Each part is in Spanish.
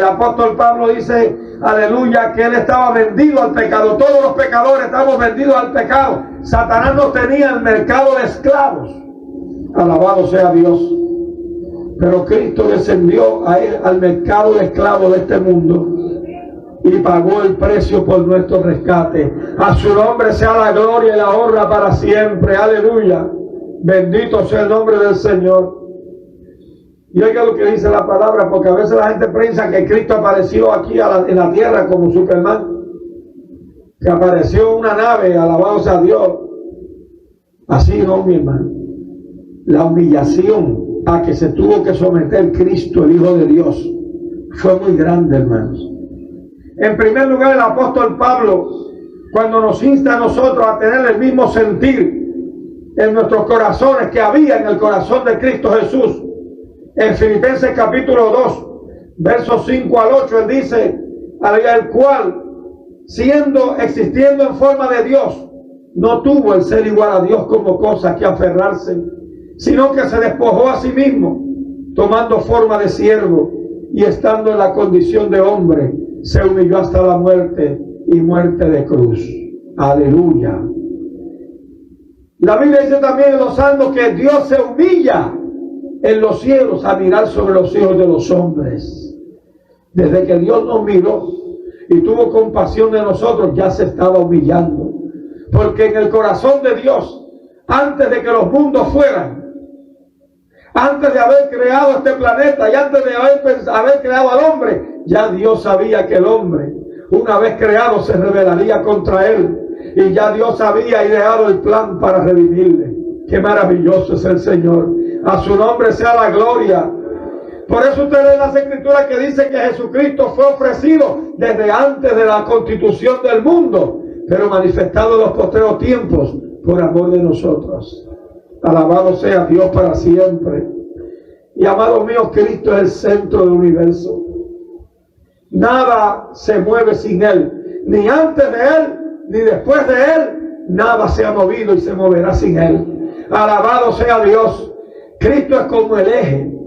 El apóstol Pablo dice, aleluya, que él estaba vendido al pecado. Todos los pecadores estamos vendidos al pecado. Satanás nos tenía el mercado de esclavos. Alabado sea Dios. Pero Cristo descendió a él, al mercado de esclavos de este mundo, y pagó el precio por nuestro rescate. A su nombre sea la gloria y la honra para siempre. Aleluya. Bendito sea el nombre del Señor. Y oiga lo que dice la palabra, porque a veces la gente piensa que Cristo apareció aquí en la tierra como Superman, que apareció en una nave, alabado sea Dios. Así no, mi hermano. La humillación a que se tuvo que someter Cristo, el Hijo de Dios, fue muy grande, hermanos. En primer lugar, el apóstol Pablo, cuando nos insta a nosotros a tener el mismo sentir en nuestros corazones que había en el corazón de Cristo Jesús, en Filipenses capítulo 2, versos 5 al 8, él dice, el cual, existiendo en forma de Dios, no tuvo el ser igual a Dios como cosa que aferrarse, sino que se despojó a sí mismo, tomando forma de siervo, y estando en la condición de hombre, se humilló hasta la muerte, y muerte de cruz. Aleluya. La Biblia dice también en los Salmos que Dios se humilla en los cielos a mirar sobre los hijos de los hombres. Desde que Dios nos miró y tuvo compasión de nosotros, ya se estaba humillando. Porque en el corazón de Dios, antes de que los mundos fueran, antes de haber creado este planeta y antes de haber creado al hombre, ya Dios sabía que el hombre, una vez creado, se rebelaría contra él. Y ya Dios había ideado el plan para redimirle. Qué maravilloso es el Señor. A su nombre sea la gloria. Por eso usted lee en las Escrituras que dice que Jesucristo fue ofrecido desde antes de la constitución del mundo, pero manifestado en los postreros tiempos por amor de nosotros. Alabado sea Dios para siempre. Y amados míos, Cristo es el centro del universo. Nada se mueve sin Él, ni antes de Él, ni después de Él. Nada se ha movido y se moverá sin Él. Alabado sea Dios. Cristo es como el eje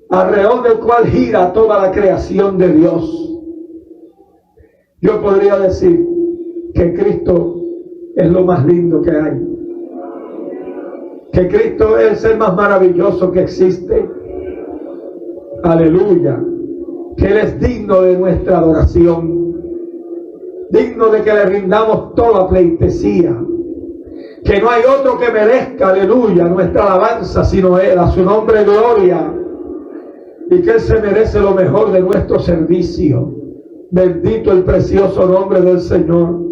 alrededor del cual gira toda la creación de Dios. Yo podría decir que Cristo es lo más lindo que hay, que Cristo es el ser más maravilloso que existe. Aleluya. Que Él es digno de nuestra adoración, digno de que le rindamos toda pleitesía, que no hay otro que merezca, aleluya, nuestra alabanza sino Él. A su nombre gloria, y que Él se merece lo mejor de nuestro servicio. Bendito el precioso nombre del Señor.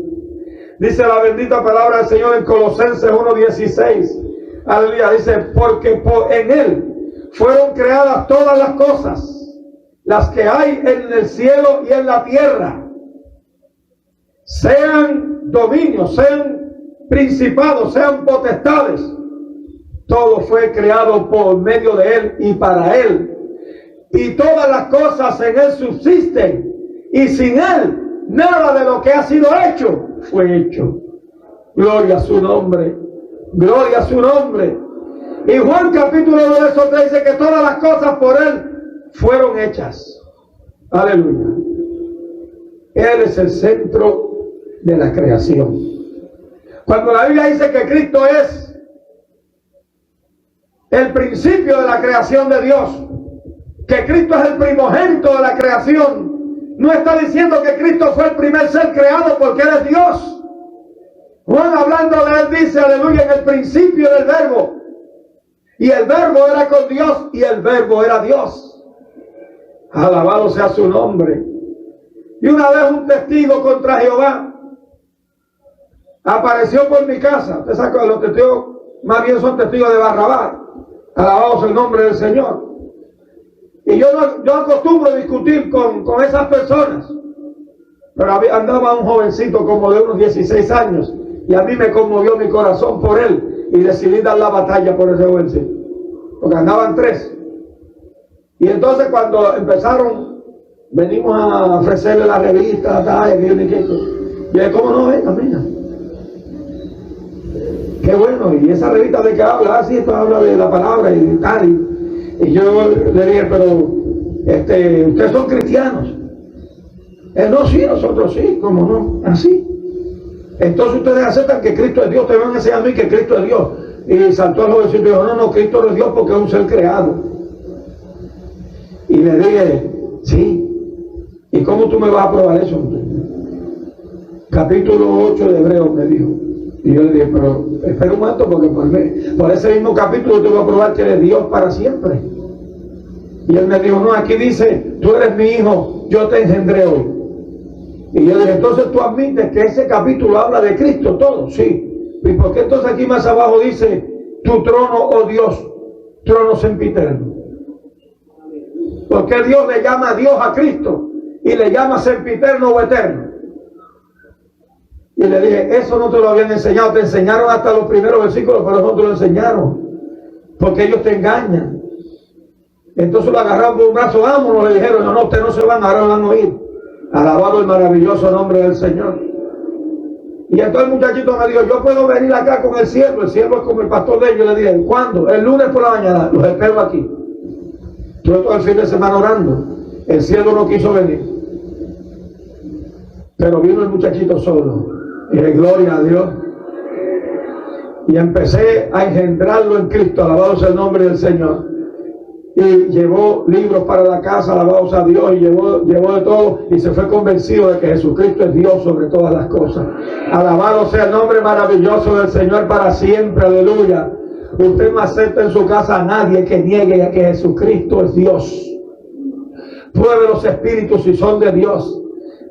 Dice la bendita palabra del Señor en Colosenses 1:16, aleluya, dice, porque en Él fueron creadas todas las cosas, las que hay en el cielo y en la tierra, sean dominios, sean principados, sean potestades. Todo fue creado por medio de Él y para Él. Y todas las cosas en Él subsisten. Y sin Él, nada de lo que ha sido hecho fue hecho. Gloria a su nombre. Gloria a su nombre. Y Juan capítulo 2 verso 3 dice que todas las cosas por Él fueron hechas. Aleluya. Él es el centro de la creación. Cuando la Biblia dice que Cristo es el principio de la creación de Dios, que Cristo es el primogénito de la creación, no está diciendo que Cristo fue el primer ser creado porque Él es Dios. Juan, hablando de Él, dice, aleluya, en el principio del verbo, y el verbo era con Dios y el verbo era Dios. Alabado sea su nombre. Y una vez un testigo contra Jehová apareció por mi casa. Usted sabe que los testigos más bien son testigos de Barrabás. Alabado sea el nombre del Señor. Y yo acostumbro discutir con esas personas. Pero andaba un jovencito como de unos 16 años. Y a mí me conmovió mi corazón por él. Y decidí dar la batalla por ese jovencito. Porque andaban 3. Y entonces cuando empezaron, venimos a ofrecerle la revista, y yo dije, ¿cómo no ves? Mira. Qué bueno, y esa revista de qué habla, sí, esto habla de la palabra y tal. Y yo le dije, pero ustedes son cristianos. No, sí, nosotros sí, ¿cómo no? Así. Entonces ustedes aceptan que Cristo es Dios, te van a enseñar a mí que Cristo es Dios. Y saltó el jovencito y dijo, no, Cristo no es Dios porque es un ser creado. Y le dije, sí. ¿Y cómo tú me vas a probar eso? Capítulo 8 de Hebreos me dijo. Y yo le dije, pero espera un momento porque por ese mismo capítulo te voy a probar que eres Dios para siempre. Y él me dijo, no, aquí dice, tú eres mi hijo, yo te engendré hoy. Y yo dije, entonces tú admites que ese capítulo habla de Cristo todo. Sí. ¿Y por qué entonces aquí más abajo dice, tu trono, oh Dios, trono sempiterno? Porque Dios le llama a Dios a Cristo y le llama sempiterno o eterno. Y le dije, eso no te lo habían enseñado, te enseñaron hasta los primeros versículos, pero no te lo enseñaron, porque ellos te engañan. Entonces lo agarraron por un brazo, vámonos, le dijeron, no, ustedes no se van, ahora van a oír. Alabado el maravilloso nombre del Señor. Y entonces el muchachito me dijo, yo puedo venir acá con el siervo es como el pastor de ellos. Le dije, ¿cuándo? El lunes por la mañana, los espero aquí. Estuve todo el fin de semana orando, el siervo no quiso venir, pero vino el muchachito solo. Y de gloria a Dios. Y empecé a engendrarlo en Cristo, alabado sea el nombre del Señor. Y llevó libros para la casa, alabado a Dios, y llevó de todo, y se fue convencido de que Jesucristo es Dios sobre todas las cosas. Alabado sea el nombre maravilloso del Señor para siempre, aleluya. Usted no acepta en su casa a nadie que niegue a que Jesucristo es Dios. Pruebe los espíritus si son de Dios.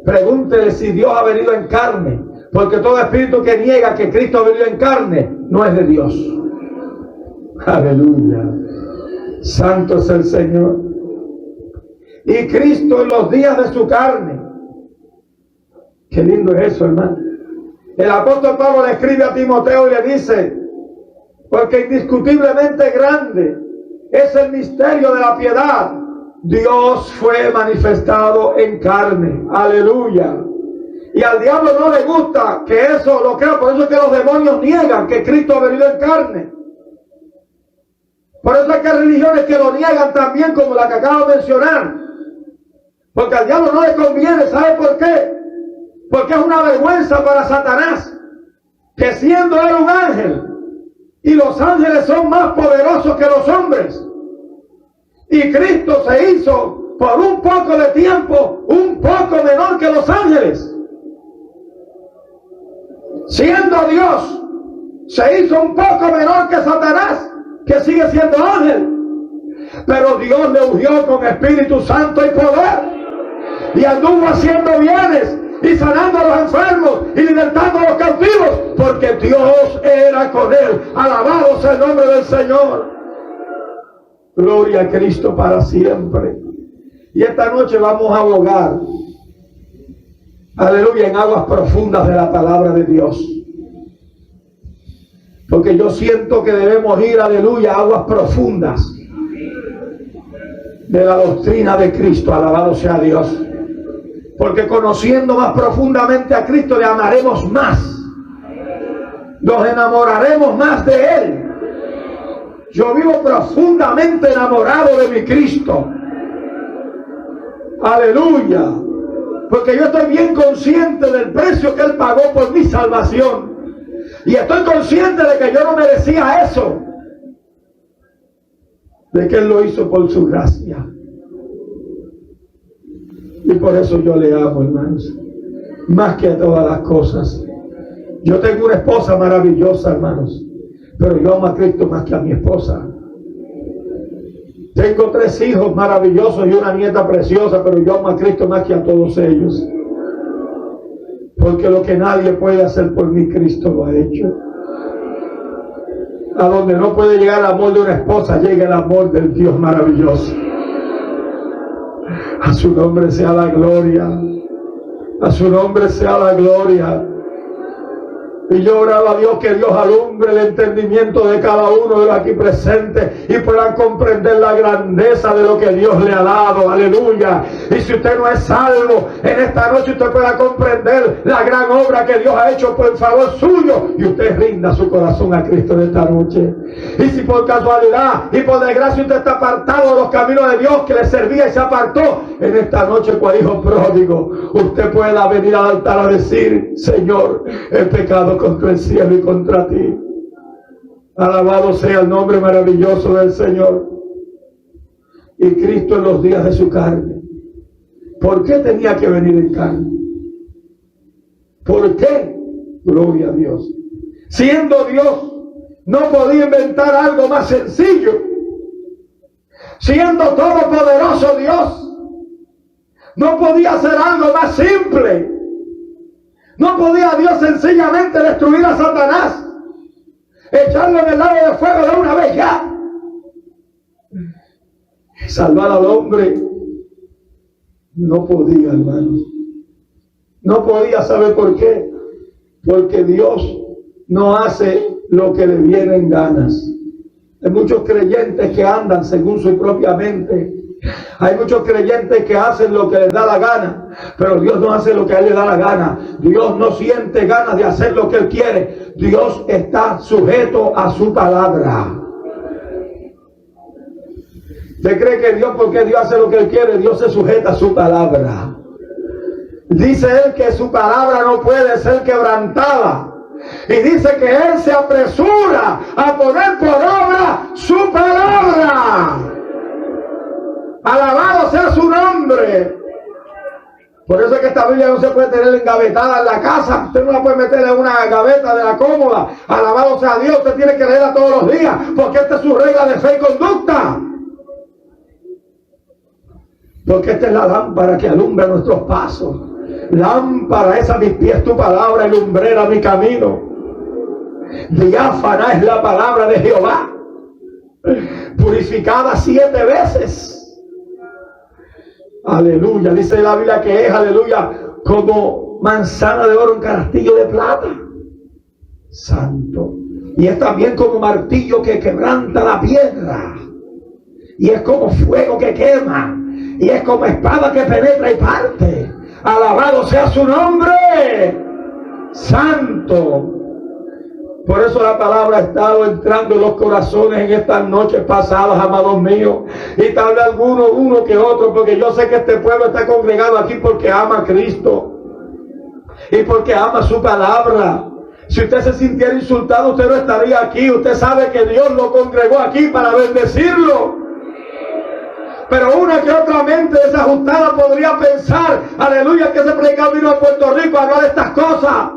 Pregúntele si Dios ha venido en carne, porque todo espíritu que niega que Cristo ha venido en carne no es de Dios. Aleluya. Santo es el Señor. Y Cristo en los días de su carne. Qué lindo es eso, hermano. El apóstol Pablo le escribe a Timoteo y le dice, porque indiscutiblemente grande es el misterio de la piedad. Dios fue manifestado en carne. Aleluya. Y al diablo no le gusta que eso lo crea. Por eso es que los demonios niegan que Cristo ha venido en carne. Por eso es que hay religiones que lo niegan también, como la que acabo de mencionar. Porque al diablo no le conviene. ¿Sabe por qué? Porque es una vergüenza para Satanás que siendo él un ángel, y los ángeles son más poderosos que los hombres, y Cristo se hizo por un poco de tiempo un poco menor que los ángeles. Siendo Dios, se hizo un poco menor que Satanás, que sigue siendo ángel. Pero Dios le ungió con Espíritu Santo y poder, y anduvo haciendo bienes y sanando a los enfermos y libertando a los cautivos, porque Dios era con él. Alabado sea el nombre del Señor. Gloria a Cristo para siempre. Y esta noche vamos a abogar, aleluya, en aguas profundas de la palabra de Dios. Porque yo siento que debemos ir, aleluya, a aguas profundas de la doctrina de Cristo. Alabado sea Dios. Porque conociendo más profundamente a Cristo, le amaremos más. Nos enamoraremos más de Él. Yo vivo profundamente enamorado de mi Cristo. Aleluya. Porque yo estoy bien consciente del precio que Él pagó por mi salvación. Y estoy consciente de que yo no merecía eso. De que Él lo hizo por su gracia. Y por eso yo le amo, hermanos. Más que a todas las cosas. Yo tengo una esposa maravillosa, hermanos. Pero yo amo a Cristo más que a mi esposa. Tengo 3 hijos maravillosos y una nieta preciosa, pero yo amo a Cristo más que a todos ellos. Porque lo que nadie puede hacer por mí, Cristo lo ha hecho. A donde no puede llegar el amor de una esposa, llega el amor del Dios maravilloso. A su nombre sea la gloria. A su nombre sea la gloria. Y yo oraba a Dios que Dios alumbre el entendimiento de cada uno de los aquí presentes y puedan comprender la grandeza de lo que Dios le ha dado. Aleluya. Y si usted no es salvo, en esta noche usted pueda comprender la gran obra que Dios ha hecho por favor suyo y usted rinda su corazón a Cristo en esta noche. Y si por casualidad y por desgracia usted está apartado de los caminos de Dios que le servía y se apartó, en esta noche cual hijo pródigo, usted pueda venir al altar a decir: Señor, he pecado contra el cielo y contra ti. Alabado sea el nombre maravilloso del Señor. Y Cristo en los días de su carne, ¿por qué tenía que venir en carne? ¿Por qué? Gloria a Dios. Siendo Dios, no podía inventar algo más sencillo. Siendo todopoderoso Dios, no podía hacer algo más simple. No podía Dios sencillamente destruir a Satanás, echarlo en el lago de fuego de una vez ya, salvar al hombre. No podía, hermanos. No podía. ¿Sabe por qué? Porque Dios no hace lo que le viene en ganas. Hay muchos creyentes que andan según su propia mente. Hay muchos creyentes que hacen lo que les da la gana, pero Dios no hace lo que a él le da la gana. Dios no siente ganas de hacer lo que él quiere. Dios está sujeto a su palabra. ¿Usted cree que Dios, porque Dios hace lo que él quiere, Dios se sujeta a su palabra? Dice él que su palabra no puede ser quebrantada. Y dice que él se apresura a poner por obra su palabra. Alabado sea su nombre. Por eso es que esta Biblia no se puede tener engavetada en la casa. Usted no la puede meter en una gaveta de la cómoda. Alabado sea Dios. Usted tiene que leerla todos los días, porque esta es su regla de fe y conducta. Porque esta es la lámpara que alumbra nuestros pasos. Lámpara es a mis pies tu palabra y lumbrera mi camino. Diáfana es la palabra de Jehová, purificada 7 veces. Aleluya. Dice la Biblia que es, aleluya, como manzana de oro en castillo de plata. Santo. Y es también como martillo que quebranta la piedra. Y es como fuego que quema. Y es como espada que penetra y parte. Alabado sea su nombre. Santo. Por eso la palabra ha estado entrando en los corazones en estas noches pasadas, amados míos. Y tal vez uno que otro, porque yo sé que este pueblo está congregado aquí porque ama a Cristo. Y porque ama su palabra. Si usted se sintiera insultado, usted no estaría aquí. Usted sabe que Dios lo congregó aquí para bendecirlo. Pero una que otra mente desajustada podría pensar, aleluya, que ese predicador vino a Puerto Rico a hablar de estas cosas.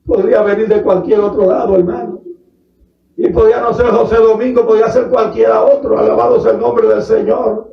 Podría venir de cualquier otro lado, hermano. Y podía no ser José Domingo, podía ser cualquiera otro. Alabado sea el nombre del Señor.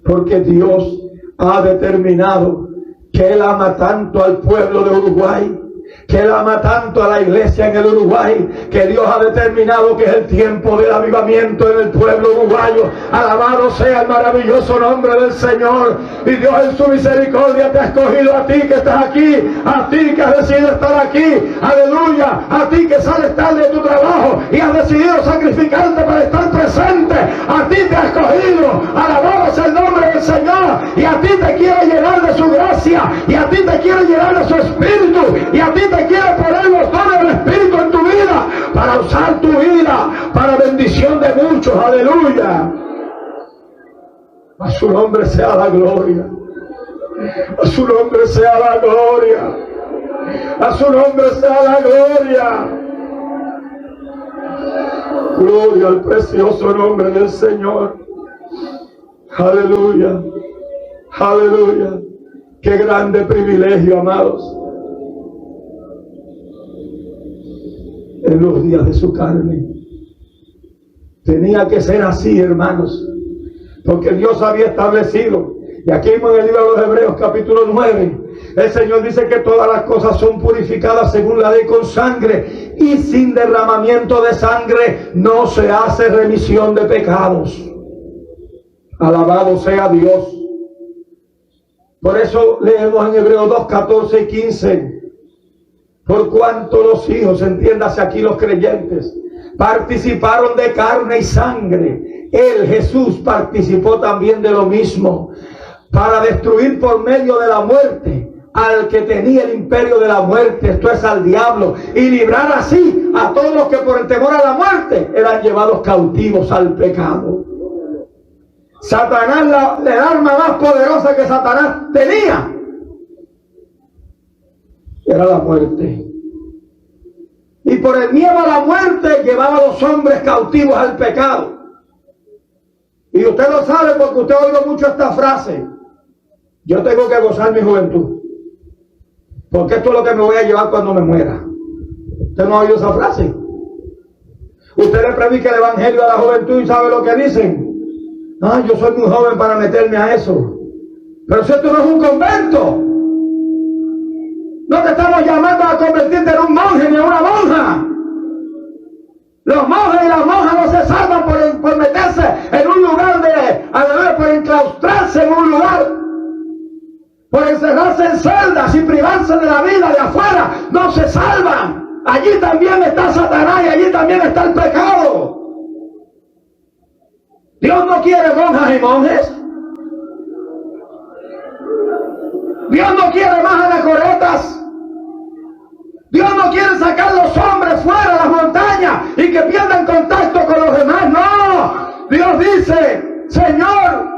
Porque Dios ha determinado que Él ama tanto al pueblo de Uruguay, que Él ama tanto a la iglesia en el Uruguay, que Dios ha determinado que es el tiempo del avivamiento en el pueblo uruguayo. Alabado sea el maravilloso nombre del Señor. Y Dios en su misericordia te ha escogido a ti que estás aquí, a ti que has decidido estar aquí, aleluya, a ti que sales tarde de tu trabajo y has decidido sacrificarte para estar presente. A ti te ha escogido, alabado sea el nombre del Señor, y a ti te quiere llenar de su gracia, y a ti te quiere llenar de su espíritu, y a ti te quiere poner los dones del Espíritu en tu vida, para usar tu vida para bendición de muchos. Aleluya. A su nombre sea la gloria. A su nombre sea la gloria. A su nombre sea la gloria. Gloria al precioso nombre del Señor. Aleluya. Aleluya. Qué grande privilegio, amados. En los días de su carne. Tenía que ser así, hermanos, porque Dios había establecido, y aquí mismo en el libro de los Hebreos capítulo 9, el Señor dice que todas las cosas son purificadas según la ley con sangre, y sin derramamiento de sangre no se hace remisión de pecados. Alabado sea Dios. Por eso leemos en Hebreos 2, 14 y 15, Por cuanto los hijos, entiéndase aquí los creyentes, participaron de carne y sangre, Él, Jesús, participó también de lo mismo, para destruir por medio de la muerte al que tenía el imperio de la muerte, esto es al diablo, y librar así a todos los que por el temor a la muerte eran llevados cautivos al pecado. Satanás, el arma más poderosa que Satanás tenía era la muerte. Y por el miedo a la muerte llevaba a los hombres cautivos al pecado. Y usted lo sabe porque usted ha oído mucho esta frase: yo tengo que gozar mi juventud, porque esto es lo que me voy a llevar cuando me muera. ¿Usted no ha oído esa frase? Usted le predica el evangelio a la juventud y sabe lo que dicen: ah, yo soy muy joven para meterme a eso. Pero si esto no es un convento, no te estamos llamando a convertirte en un monje ni en una monja. Los monjes y las monjas no se salvan por meterse en un lugar por enclaustrarse en un lugar, por encerrarse en celdas y privarse de la vida de afuera. No se salvan. Allí también está Satanás y allí también está el pecado. Dios no quiere monjas y monjes. Dios no quiere más anacoretas. Dios no quiere sacar los hombres fuera de las montañas y que pierdan contacto con los demás. No. Dios dice: Señor,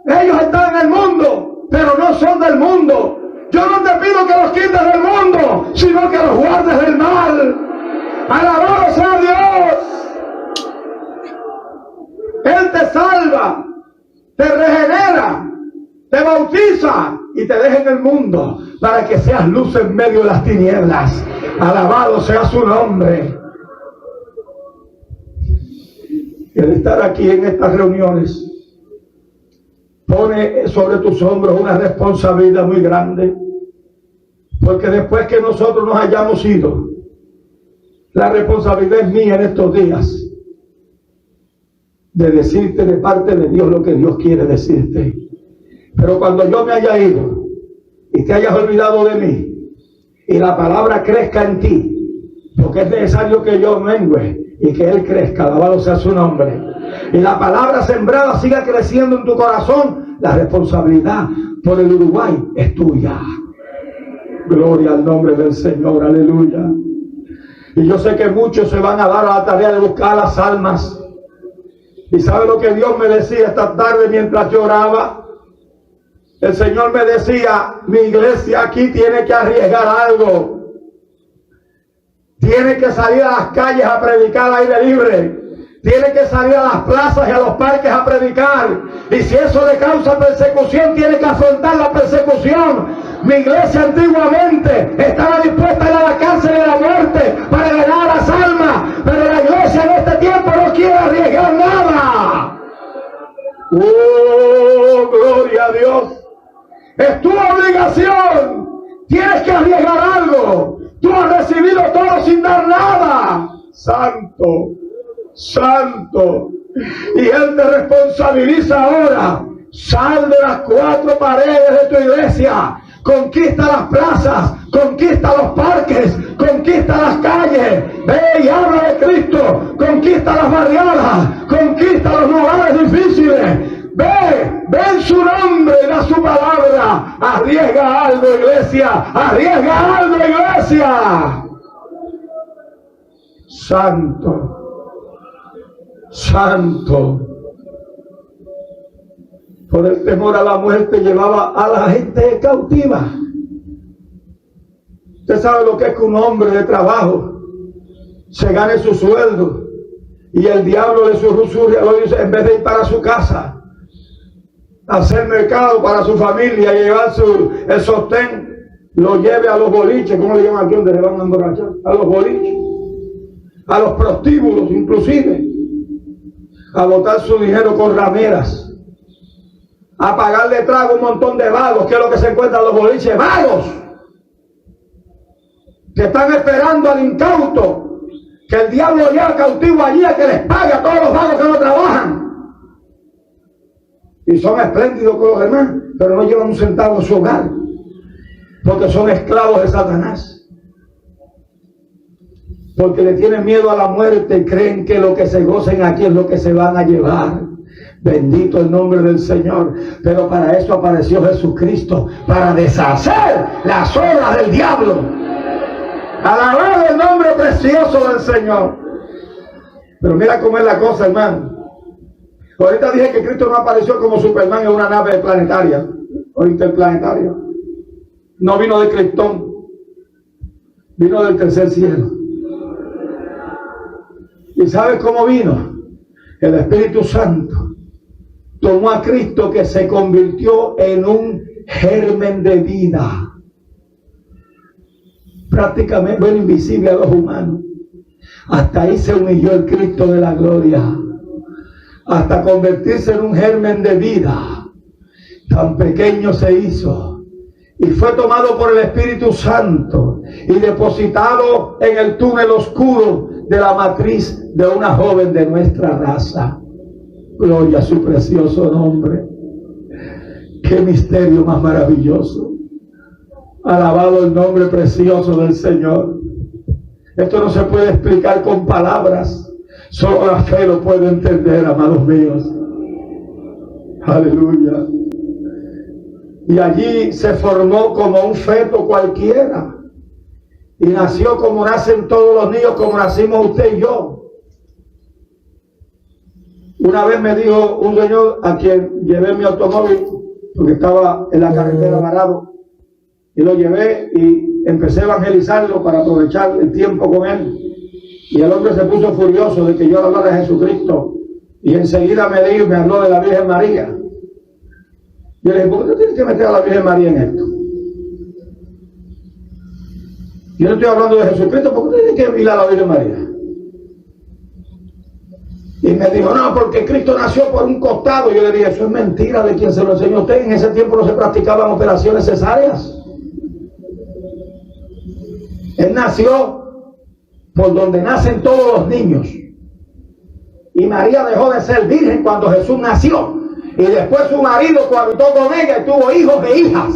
ellos están en el mundo, pero no son del mundo. Yo no te pido que los quites del mundo, sino que los guardes del mal. Alabado sea Dios. Él te salva, te regenera, te bautiza y te deja en el mundo para que seas luz en medio de las tinieblas. Alabado sea su nombre. El estar aquí en estas reuniones pone sobre tus hombros una responsabilidad muy grande, porque después que nosotros nos hayamos ido, la responsabilidad es mía en estos días de decirte de parte de Dios lo que Dios quiere decirte. Pero cuando yo me haya ido y te hayas olvidado de mí y la palabra crezca en ti, porque es necesario que yo mengue y que Él crezca, alabado sea su nombre, y la palabra sembrada siga creciendo en tu corazón, la responsabilidad por el Uruguay es tuya. Gloria al nombre del Señor, aleluya. Y yo sé que muchos se van a dar a la tarea de buscar las almas. ¿Y sabe lo que Dios me decía esta tarde mientras yo oraba? El Señor me decía: mi iglesia aquí tiene que arriesgar algo. Tiene que salir a las calles a predicar al aire libre. Tiene que salir a las plazas y a los parques a predicar. Y si eso le causa persecución, tiene que afrontar la persecución. Mi iglesia antiguamente estaba dispuesta a ir a la cárcel de la muerte para ganar las almas. Pero la iglesia en este tiempo no quiere arriesgar nada. ¡Oh, gloria a Dios! Es tu obligación. Tienes que arriesgar algo. Tú has recibido todo sin dar nada. Santo, santo. Y Él te responsabiliza ahora. Sal de las cuatro paredes de tu iglesia. Conquista las plazas, conquista los parques, conquista las calles. Ve y habla de Cristo. Conquista las barriadas, conquista los lugares difíciles. Ve en su nombre y da su palabra. Arriesga algo, iglesia. Arriesga algo, iglesia. Santo, santo. Por el temor a la muerte llevaba a la gente cautiva. Usted sabe lo que es que un hombre de trabajo se gane su sueldo y el diablo le susurra al oído, en vez de ir para su casa a hacer mercado para su familia y llevar el sostén, lo lleve a los boliches. ¿Cómo le llaman aquí donde se van a emborrachar? A los boliches, a los prostíbulos inclusive, a botar su dinero con rameras, a pagarle trago a un montón de vagos, que es lo que se encuentra en los boliches, vagos que están esperando al incauto, que el diablo lleva cautivo allí a que les pague a todos los vagos que no trabajan. Y son espléndidos con los demás, pero no llevan un centavo en su hogar, porque son esclavos de Satanás. porque le tienen miedo a la muerte y creen que lo que se gocen aquí es lo que se van a llevar. Bendito el nombre del Señor. Pero para eso apareció Jesucristo, para deshacer las obras del diablo. Alabado el nombre precioso del Señor. Pero mira cómo es la cosa, hermano. Ahorita dije que Cristo no apareció como Superman en una nave planetaria o interplanetaria. No vino de Krypton, vino del tercer cielo. ¿Y sabes cómo vino? El Espíritu Santo tomó a Cristo, que se convirtió en un germen de vida, prácticamente, bueno, invisible a los humanos. Hasta ahí se humilló el Cristo de la gloria, hasta convertirse en un germen de vida. Tan pequeño se hizo y fue tomado por el Espíritu Santo y depositado en el túnel oscuro de la matriz de una joven de nuestra raza. Gloria a su precioso nombre. Qué misterio más maravilloso. Alabado el nombre precioso del Señor. Esto no se puede explicar con palabras. Solo la fe lo puede entender, amados míos. Aleluya. Y allí se formó como un feto cualquiera. Y nació como nacen todos los niños, como nacimos usted y yo. Una vez me dijo un señor a quien llevé mi automóvil, porque estaba en la carretera varado, y lo llevé y empecé a evangelizarlo para aprovechar el tiempo con él. Y el hombre se puso furioso de que yo hablara de Jesucristo, y enseguida me habló de la Virgen María. Yo le dije, ¿por qué tú tienes que meter a la Virgen María en esto? Yo no estoy hablando de Jesucristo, ¿por qué tú tienes que mirar a la Virgen María? Y me dijo, no, porque Cristo nació por un costado. Yo le dije, eso es mentira de quien se lo enseñó a usted. En ese tiempo no se practicaban operaciones cesáreas. Él nació por donde nacen todos los niños. Y María dejó de ser virgen cuando Jesús nació. Y después su marido cohabitó con ella y tuvo hijos e hijas.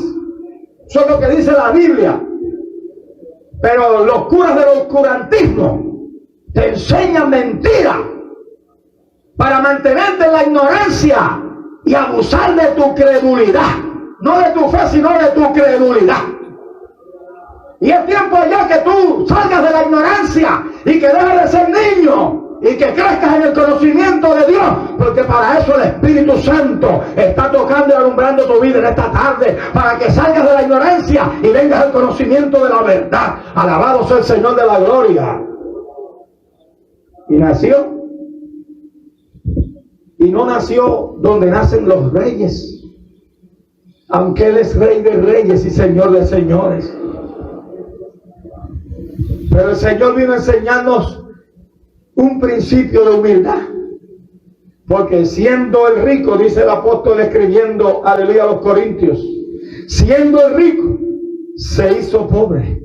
Eso es lo que dice la Biblia. Pero los curas del oscurantismo te enseñan mentiras para mantenerte en la ignorancia y abusar de tu credulidad. No de tu fe, sino de tu credulidad. Y es tiempo ya que tú salgas de la ignorancia y que dejes de ser niño y que crezcas en el conocimiento de Dios, porque para eso el Espíritu Santo está tocando y alumbrando tu vida en esta tarde, para que salgas de la ignorancia y vengas al conocimiento de la verdad. Alabado sea el Señor de la gloria. Y nació. Y no nació donde nacen los reyes, aunque Él es Rey de reyes y Señor de señores. Pero el Señor vino a enseñarnos un principio de humildad, porque siendo el rico, dice el apóstol escribiendo, aleluya, a los Corintios, siendo el rico, se hizo pobre.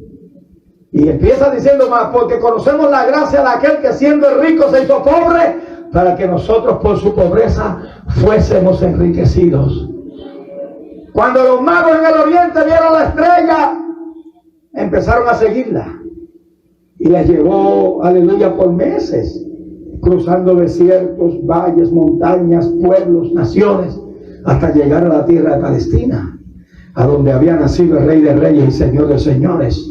Y empieza diciendo más, porque conocemos la gracia de aquel que siendo el rico se hizo pobre, para que nosotros por su pobreza fuésemos enriquecidos. Cuando los magos en el oriente vieron la estrella, empezaron a seguirla. Y la llevó, aleluya, por meses, cruzando desiertos, valles, montañas, pueblos, naciones, hasta llegar a la tierra de Palestina, a donde había nacido el Rey de Reyes y Señor de Señores.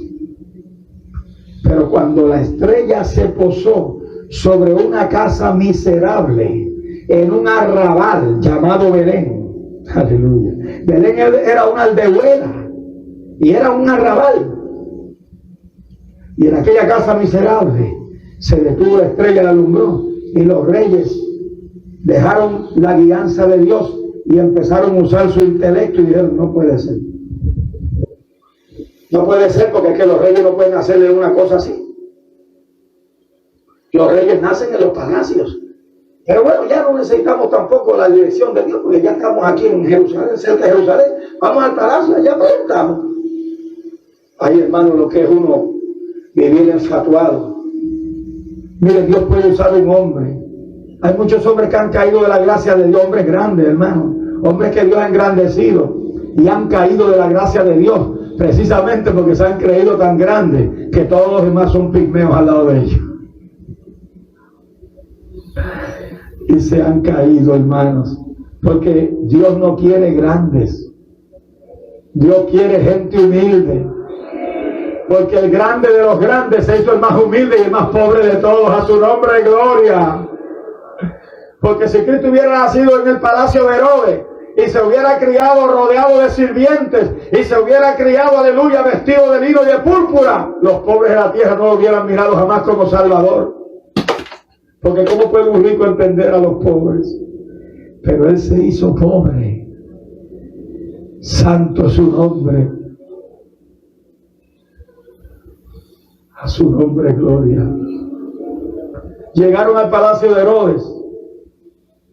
Pero cuando la estrella se posó sobre una casa miserable, en un arrabal llamado Belén, aleluya. Belén era una aldehuela y era un arrabal. Y en aquella casa miserable se detuvo la estrella, la alumbró, y los reyes dejaron la guianza de Dios y empezaron a usar su intelecto y dijeron, no puede ser. No puede ser, porque es que los reyes no pueden hacerle una cosa así. Los reyes nacen en los palacios. Pero bueno, ya no necesitamos tampoco la dirección de Dios, porque ya estamos aquí en Jerusalén, cerca de Jerusalén. Vamos al palacio, allá preguntamos. Ay, hermano, lo que es uno vivir enfatuado. Miren, Dios puede usar un hombre. Hay muchos hombres que han caído de la gracia de Dios, hombres grandes, hermano. Hombres que Dios ha engrandecido y han caído de la gracia de Dios. precisamente porque se han creído tan grandes que todos los demás son pigmeos al lado de ellos. Y se han caído, hermanos, porque Dios no quiere grandes. Dios quiere gente humilde. Porque el grande de los grandes se hizo el más humilde y el más pobre de todos. A su nombre de gloria. Porque si Cristo hubiera nacido en el palacio de Herodes y se hubiera criado rodeado de sirvientes y se hubiera criado, aleluya, vestido de lino y de púrpura, los pobres de la tierra no lo hubieran mirado jamás como Salvador. Porque ¿cómo puede un rico entender a los pobres? Pero Él se hizo pobre. Santo es su nombre. A su nombre gloria. Llegaron al palacio de Herodes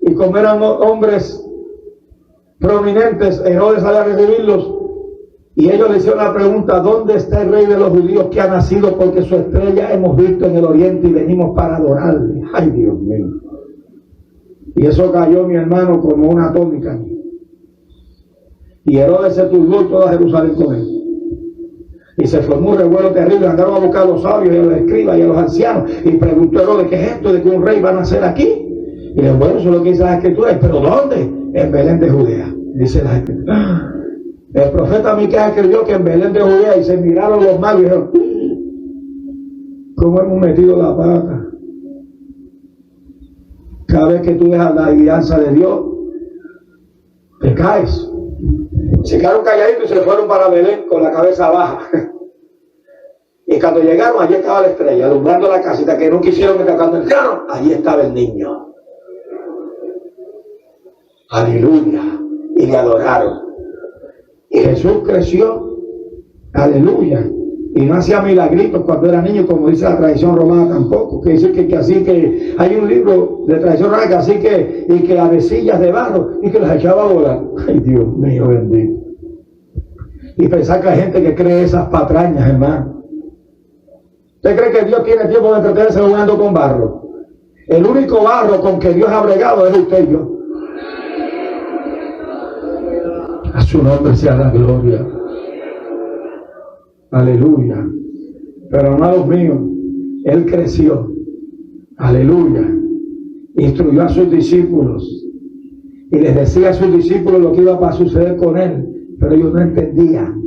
y como eran hombres prominentes, Herodes salió a recibirlos y ellos le hicieron la pregunta: ¿dónde está el rey de los judíos que ha nacido? Porque su estrella hemos visto en el oriente y venimos para adorarle. Ay, Dios mío. Y eso cayó, mi hermano, como una atómica. Y Herodes se turbó y toda Jerusalén con él. Y se formó un revuelo terrible. Andaron a buscar a los sabios y a los escribas y a los ancianos. Y preguntó Herodes: ¿qué es esto de que un rey va a nacer aquí? Y le dijo: bueno, eso es lo que dice la Escritura. ¿Pero dónde? En Belén de Judea, dice la Escritura. El profeta Miqueas escribió que en Belén de Judea, y se miraron los magos y dijeron: ¿cómo hemos metido la pata? Cada vez que tú dejas la guianza de Dios, te caes. Se quedaron calladitos y se fueron para Belén con la cabeza baja. Y cuando llegaron, allí estaba la estrella, alumbrando la casita, que no quisieron que cuando entraron, allí estaba el niño. Aleluya. Y le adoraron. Y Jesús creció. Aleluya. Y no hacía milagritos cuando era niño, como dice la tradición romana tampoco. Que dice que así que hay un libro de tradición romana que así que, y que avecillas de barro y que las echaba a volar. Ay, Dios mío bendito. Y pensar que hay gente que cree esas patrañas, hermano. ¿Usted cree que Dios tiene tiempo de entretenerse jugando con barro? El único barro con que Dios ha bregado es usted y yo. A su nombre sea la gloria. Aleluya. Pero hermanos míos, Él creció. Aleluya. Instruyó a sus discípulos. Y les decía a sus discípulos lo que iba a suceder con Él. Pero ellos no entendían.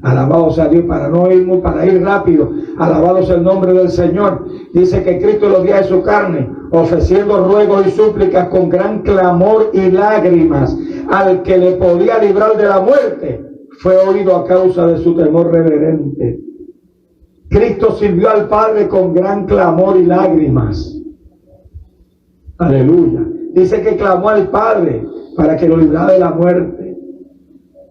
Alabado sea Dios, para ir rápido. Alabado sea el nombre del Señor. Dice que Cristo en los días de su carne, ofreciendo ruegos y súplicas con gran clamor y lágrimas al que le podía librar de la muerte, fue oído a causa de su temor reverente. Cristo sirvió al Padre con gran clamor y lágrimas. Aleluya. Dice que clamó al Padre para que lo librara de la muerte.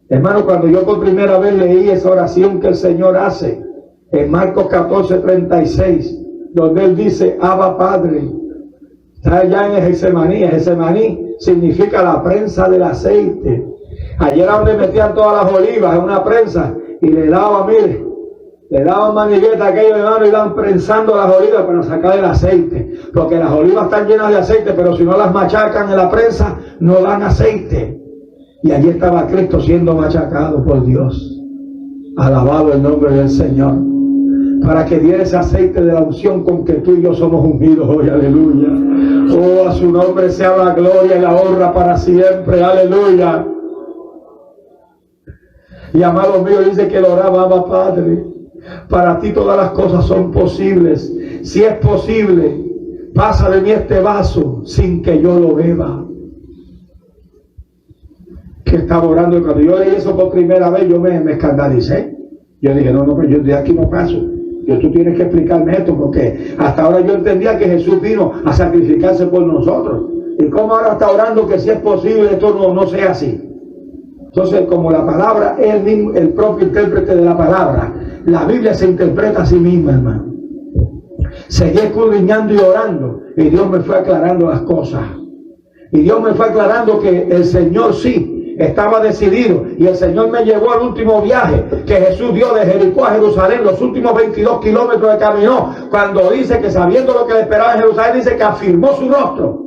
Hermano, cuando yo por primera vez leí esa oración que el Señor hace en Marcos 14:36, donde Él dice: Abba Padre, está allá en Getsemaní. Getsemaní significa la prensa del aceite. Allí era donde metían todas las olivas en una prensa y le daban, mire, le daban manigueta a aquellos hermanos y iban prensando las olivas para sacar el aceite. Porque las olivas están llenas de aceite, pero si no las machacan en la prensa, no dan aceite. Y allí estaba Cristo siendo machacado por Dios. Alabado el nombre del Señor. Para que diera ese aceite de la unción con que tú y yo somos ungidos hoy. Aleluya. Oh, a su nombre sea la gloria y la honra para siempre. Aleluya. Y amado mío, dice que lo oraba: Abba Padre, para ti todas las cosas son posibles. Si es posible, pasa de mí este vaso sin que yo lo beba. Que estaba orando, y cuando yo leí eso por primera vez, yo me escandalicé. Yo dije: no, pero yo de aquí no paso. Tú tienes que explicarme esto, porque hasta ahora yo entendía que Jesús vino a sacrificarse por nosotros. Y cómo ahora está orando que si es posible esto no sea así. Entonces, como la palabra es el propio intérprete de la palabra, la Biblia se interpreta a sí misma, hermano. Seguí escudriñando y orando, y Dios me fue aclarando las cosas. Y Dios me fue aclarando que el Señor sí estaba decidido, y el Señor me llevó al último viaje que Jesús dio de Jericó a Jerusalén, los últimos 22 kilómetros que caminó, cuando dice que sabiendo lo que le esperaba en Jerusalén, dice que afirmó su rostro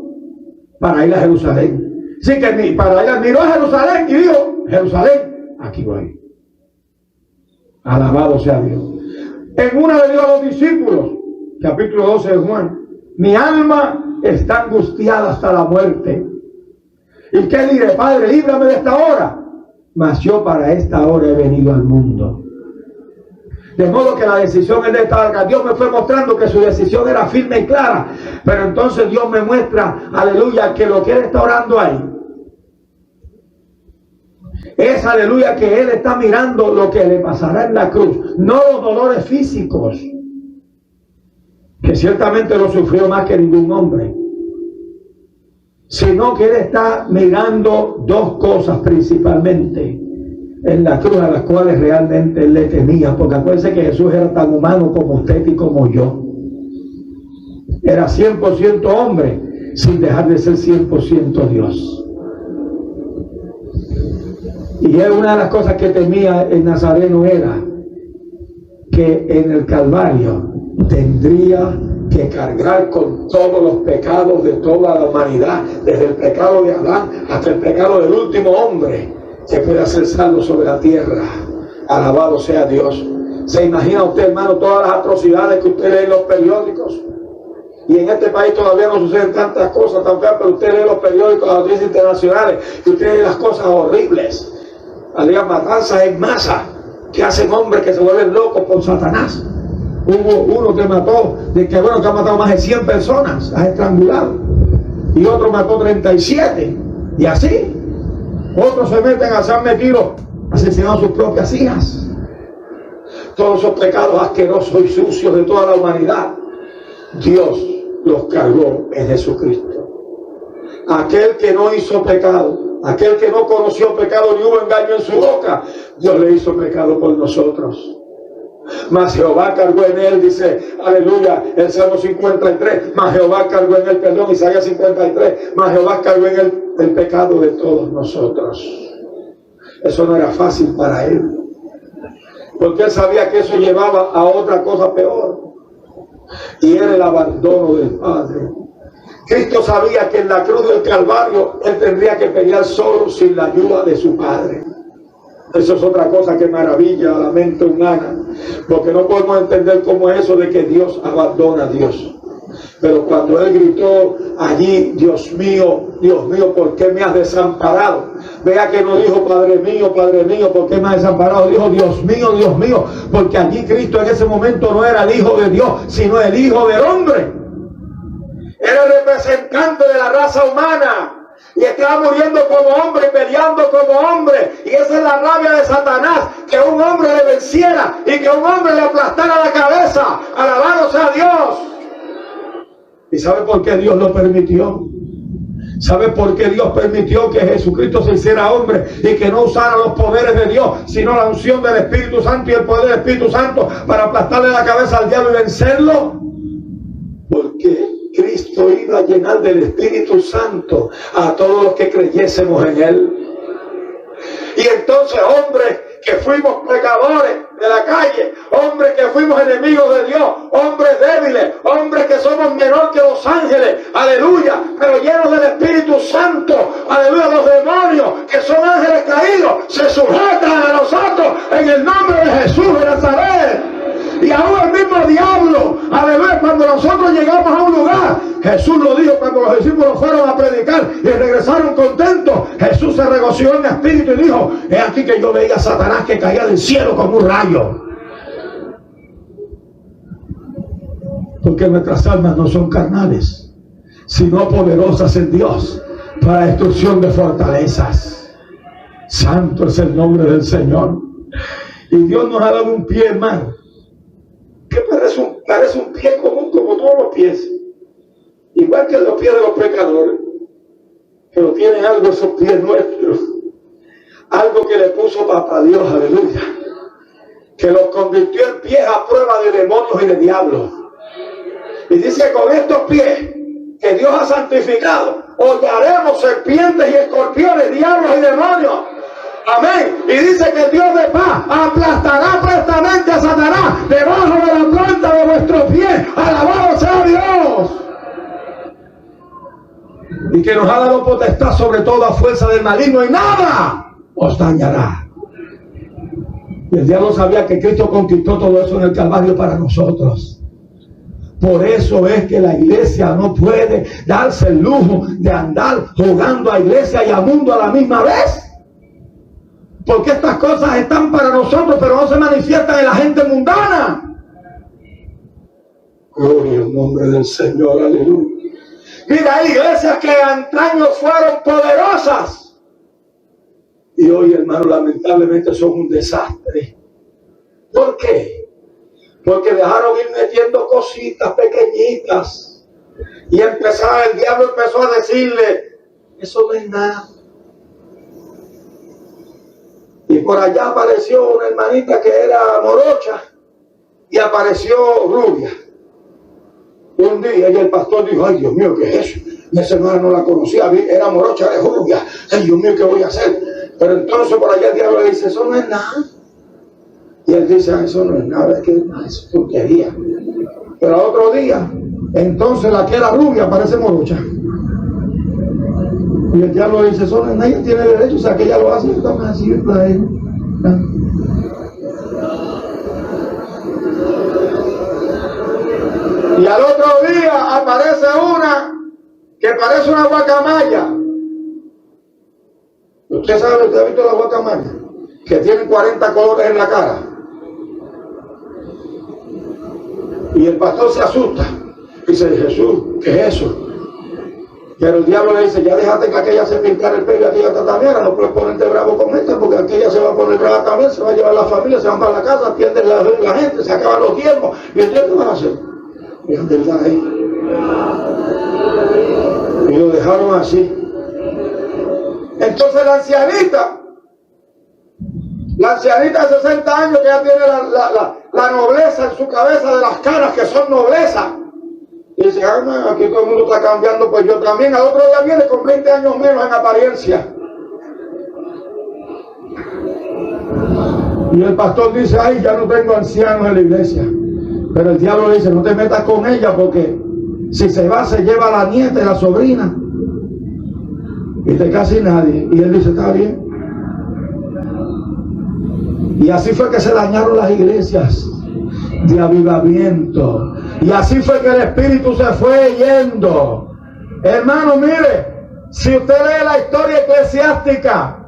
para ir a Jerusalén. Sí, que para ir, miró a Jerusalén y dijo: Jerusalén, aquí voy. Alabado sea Dios. En una le dijo a los discípulos, capítulo 12 de Juan, mi alma está angustiada hasta la muerte. ¿Y qué diré? Padre, líbrame de esta hora. Mas yo para esta hora he venido al mundo. De modo que la decisión es de esta hora. Dios me fue mostrando que su decisión era firme y clara. Pero entonces Dios me muestra, aleluya, que lo que Él está orando ahí es, aleluya, que Él está mirando lo que le pasará en la cruz. No los dolores físicos, que ciertamente lo sufrió más que ningún hombre, sino que Él está mirando dos cosas principalmente en la cruz, a las cuales realmente Él le temía. Porque acuérdense que Jesús era tan humano como usted y como yo. Era 100% hombre, sin dejar de ser 100% Dios. Y una de las cosas que temía el Nazareno era que en el Calvario tendría que cargar con todos los pecados de toda la humanidad, desde el pecado de Adán hasta el pecado del último hombre que pueda ser salvo sobre la tierra. Alabado sea Dios. ¿Se imagina usted, hermano, todas las atrocidades que usted lee en los periódicos? Y en este país todavía no suceden tantas cosas tan feas, pero usted lee los periódicos, las noticias internacionales, y usted lee las cosas horribles. Había matanzas en masa que hacen hombres que se vuelven locos por Satanás. Hubo uno que mató, que ha matado más de 100 personas, ha estrangulado, y otro mató 37, y así. Otros se han metido, asesinado a sus propias hijas. Todos esos pecados asquerosos y sucios de toda la humanidad, Dios los cargó en Jesucristo. Aquel que no hizo pecado, aquel que no conoció pecado ni hubo engaño en su boca, Dios le hizo pecado por nosotros. Mas Jehová cargó en él, dice, aleluya, el Salmo 53, mas Jehová cargó en él, perdón, Isaías 53, mas Jehová cargó en él el pecado de todos nosotros. Eso no era fácil para él, porque él sabía que eso llevaba a otra cosa peor, y era el abandono del Padre. Cristo sabía que en la cruz del Calvario él tendría que pelear solo, sin la ayuda de su Padre. Eso es otra cosa que maravilla a la mente humana, porque no podemos entender cómo es eso de que Dios abandona a Dios. Pero cuando él gritó allí, Dios mío, ¿por qué me has desamparado? Vea que no dijo, Padre mío, ¿por qué me has desamparado? Dijo, Dios mío, porque allí Cristo en ese momento no era el Hijo de Dios, sino el Hijo del hombre. Era el representante de la raza humana. Y estaba muriendo como hombre, peleando como hombre. Y esa es la rabia de Satanás, que un hombre le venciera y que un hombre le aplastara la cabeza. Alabado sea Dios. ¿Y sabe por qué Dios lo permitió? ¿Sabe por qué Dios permitió que Jesucristo se hiciera hombre y que no usara los poderes de Dios, sino la unción del Espíritu Santo y el poder del Espíritu Santo para aplastarle la cabeza al diablo y vencerlo? Porque Cristo iba a llenar del Espíritu Santo a todos los que creyésemos en Él. Y entonces, hombres que fuimos pecadores de la calle, hombres que fuimos enemigos de Dios, hombres débiles, hombres que somos menor que los ángeles, aleluya, pero llenos del Espíritu Santo, aleluya, los demonios que son ángeles caídos se sujetan a nosotros en el nombre de Jesús de Nazaret. Y aún el mismo diablo, aleluya, cuando nosotros llegamos a un lugar, Jesús lo dijo cuando los discípulos fueron a predicar y regresaron contentos, Jesús se regocijó en espíritu y dijo, es aquí que yo veía a Satanás que caía del cielo como un rayo. Porque nuestras almas no son carnales, sino poderosas en Dios para destrucción de fortalezas. Santo es el nombre del Señor. Y Dios nos ha dado un pie, hermano, que parece un pie común como todos los pies, igual que los pies de los pecadores, pero tienen algo esos pies nuestros, algo que le puso papá Dios, aleluya, que los convirtió en pies a prueba de demonios y de diablos. Y dice que con estos pies que Dios ha santificado, hollaremos serpientes y escorpiones, diablos y demonios. Amén. Y dice que el Dios de paz aplastará prestamente a Satanás debajo de la planta de vuestros pies. Alabado sea Dios. Y que nos ha dado potestad sobre toda fuerza del maligno y nada os dañará. Y el diablo sabía que Cristo conquistó todo eso en el Calvario para nosotros. Por eso es que la iglesia no puede darse el lujo de andar jugando a iglesia y a mundo a la misma vez. Porque estas cosas están para nosotros, pero no se manifiestan en la gente mundana. Gloria al nombre del Señor, aleluya. Mira, hay iglesias que antaño fueron poderosas y hoy, hermano, lamentablemente son un desastre. ¿Por qué? Porque dejaron ir metiendo cositas pequeñitas y el diablo empezó a decirle, eso no es nada. Y por allá apareció una hermanita que era morocha y apareció rubia. Un día y el pastor dijo, ay Dios mío, ¿qué es eso? Y esa hermana no la conocía, era morocha, era rubia. Ay Dios mío, ¿qué voy a hacer? Pero entonces por allá el diablo le dice, eso no es nada. Y él dice, eso no es nada, es que es tontería. Pero al otro día, entonces la que era rubia parece morocha. Y el diablo le dice, eso no es nada, ella tiene derecho, o sea que ella lo hace, entonces así es para él. Y al otro día aparece una que parece una guacamaya. ¿Usted sabe, usted ha visto la guacamaya? Que tienen 40 colores en la cara. Y el pastor se asusta. Dice, Jesús, ¿qué es eso? Pero el diablo le dice, ya déjate que aquella se pintara el pelo y aquella también, no puedes ponerte bravo con esta, porque aquella se va a poner brava también, se va a llevar la familia, se van para la casa, atienden la gente, se acaban los diezmos. ¿Y entonces qué van a hacer? Y es verdad, y lo dejaron así. Entonces la ancianita de 60 años que ya tiene la nobleza en su cabeza de las caras que son nobleza. Y dice, aquí todo el mundo está cambiando, pues yo también. Al otro día viene con 20 años menos en apariencia. Y el pastor dice, ay, ya no tengo ancianos en la iglesia. Pero el diablo le dice, no te metas con ella porque si se va, se lleva a la nieta y la sobrina. Y de casi nadie. Y él dice, está bien. Y así fue que se dañaron las iglesias de avivamiento. Y así fue que el espíritu se fue yendo. Hermano, mire, si usted lee la historia eclesiástica,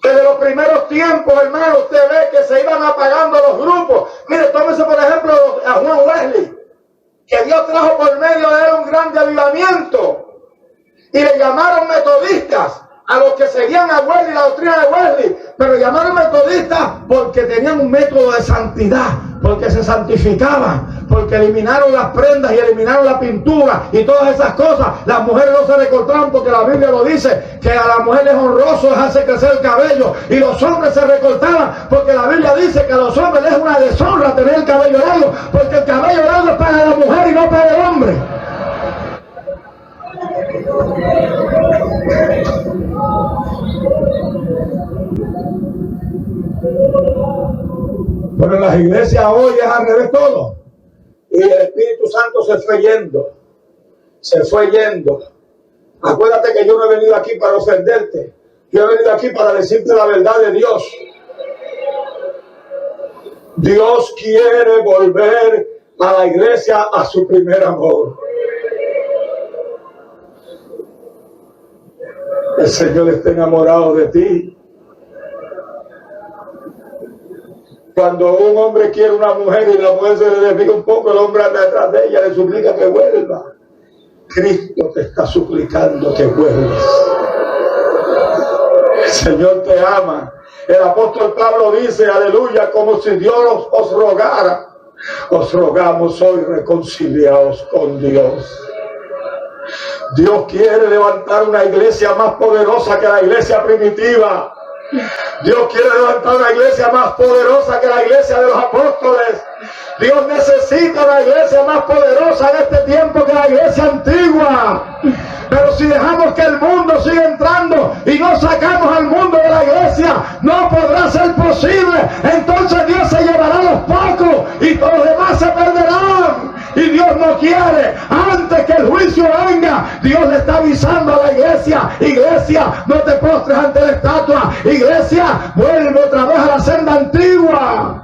desde los primeros tiempos, hermano, usted ve que se iban apagando los grupos. Mire, tómese por ejemplo a Juan Wesley, que Dios trajo por medio de él un grande avivamiento. Y le llamaron metodistas a los que seguían a Wesley, la doctrina de Wesley, pero llamaron metodistas porque tenían un método de santidad, porque se santificaban, porque eliminaron las prendas y eliminaron la pintura y todas esas cosas. Las mujeres no se recortaban porque la Biblia lo dice, que a la mujer es honroso dejarse crecer el cabello, y los hombres se recortaban porque la Biblia dice que a los hombres les es una deshonra tener el cabello largo, porque el cabello largo es para la mujer y no para el hombre. Pero en las iglesias hoy es al revés todo. Y el Espíritu Santo se fue yendo. Se fue yendo. Acuérdate que yo no he venido aquí para ofenderte. Yo he venido aquí para decirte la verdad de Dios. Dios quiere volver a la iglesia a su primer amor. El Señor está enamorado de ti. Cuando un hombre quiere una mujer y la mujer se le desvía un poco, el hombre anda detrás de ella, le suplica que vuelva. Cristo te está suplicando que vuelvas. El Señor te ama. El apóstol Pablo dice, aleluya, como si Dios os rogara. Os rogamos hoy, reconciliaos con Dios. Dios quiere levantar una iglesia más poderosa que la iglesia primitiva. Dios quiere levantar una iglesia más poderosa que la iglesia de los apóstoles. Dios necesita una iglesia más poderosa en este tiempo que la iglesia antigua. Pero si dejamos que el mundo siga entrando y no sacamos al mundo de la iglesia, no podrá ser posible. Entonces Dios se llevará a los pocos y todos los demás se perderán. Y Dios no quiere quiere. Antes que el juicio venga, Dios le está avisando a la iglesia: iglesia, no te postres ante la estatua. Iglesia, vuelve otra vez a la senda antigua.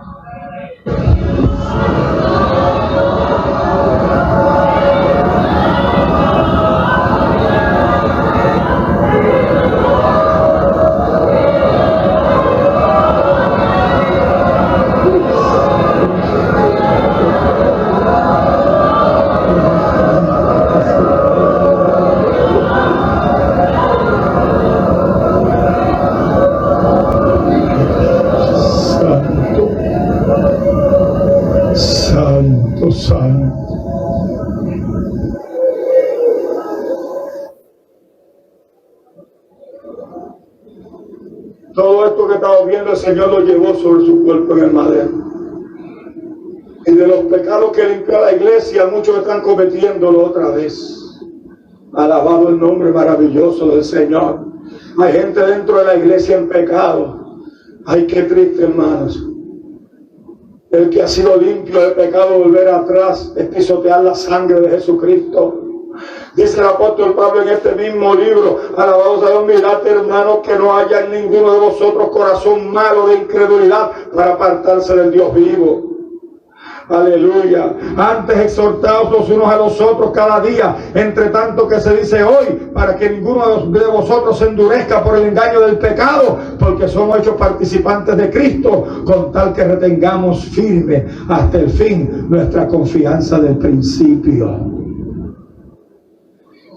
Santo. Todo esto que estamos viendo, el Señor lo llevó sobre su cuerpo en el madero. Y de los pecados que limpió a la iglesia, muchos están cometiéndolo otra vez. Alabado el nombre maravilloso del Señor. Hay gente dentro de la iglesia en pecado. Ay, qué triste, hermanos. El que ha sido limpio del pecado, volver atrás, es pisotear la sangre de Jesucristo. Dice el apóstol Pablo en este mismo libro: alabado sea Dios, mirad, hermanos, que no haya en ninguno de vosotros corazón malo de incredulidad para apartarse del Dios vivo. Aleluya. Antes exhortaos los unos a los otros cada día, entre tanto que se dice hoy, para que ninguno de vosotros se endurezca por el engaño del pecado, porque somos hechos participantes de Cristo, con tal que retengamos firme hasta el fin nuestra confianza del principio.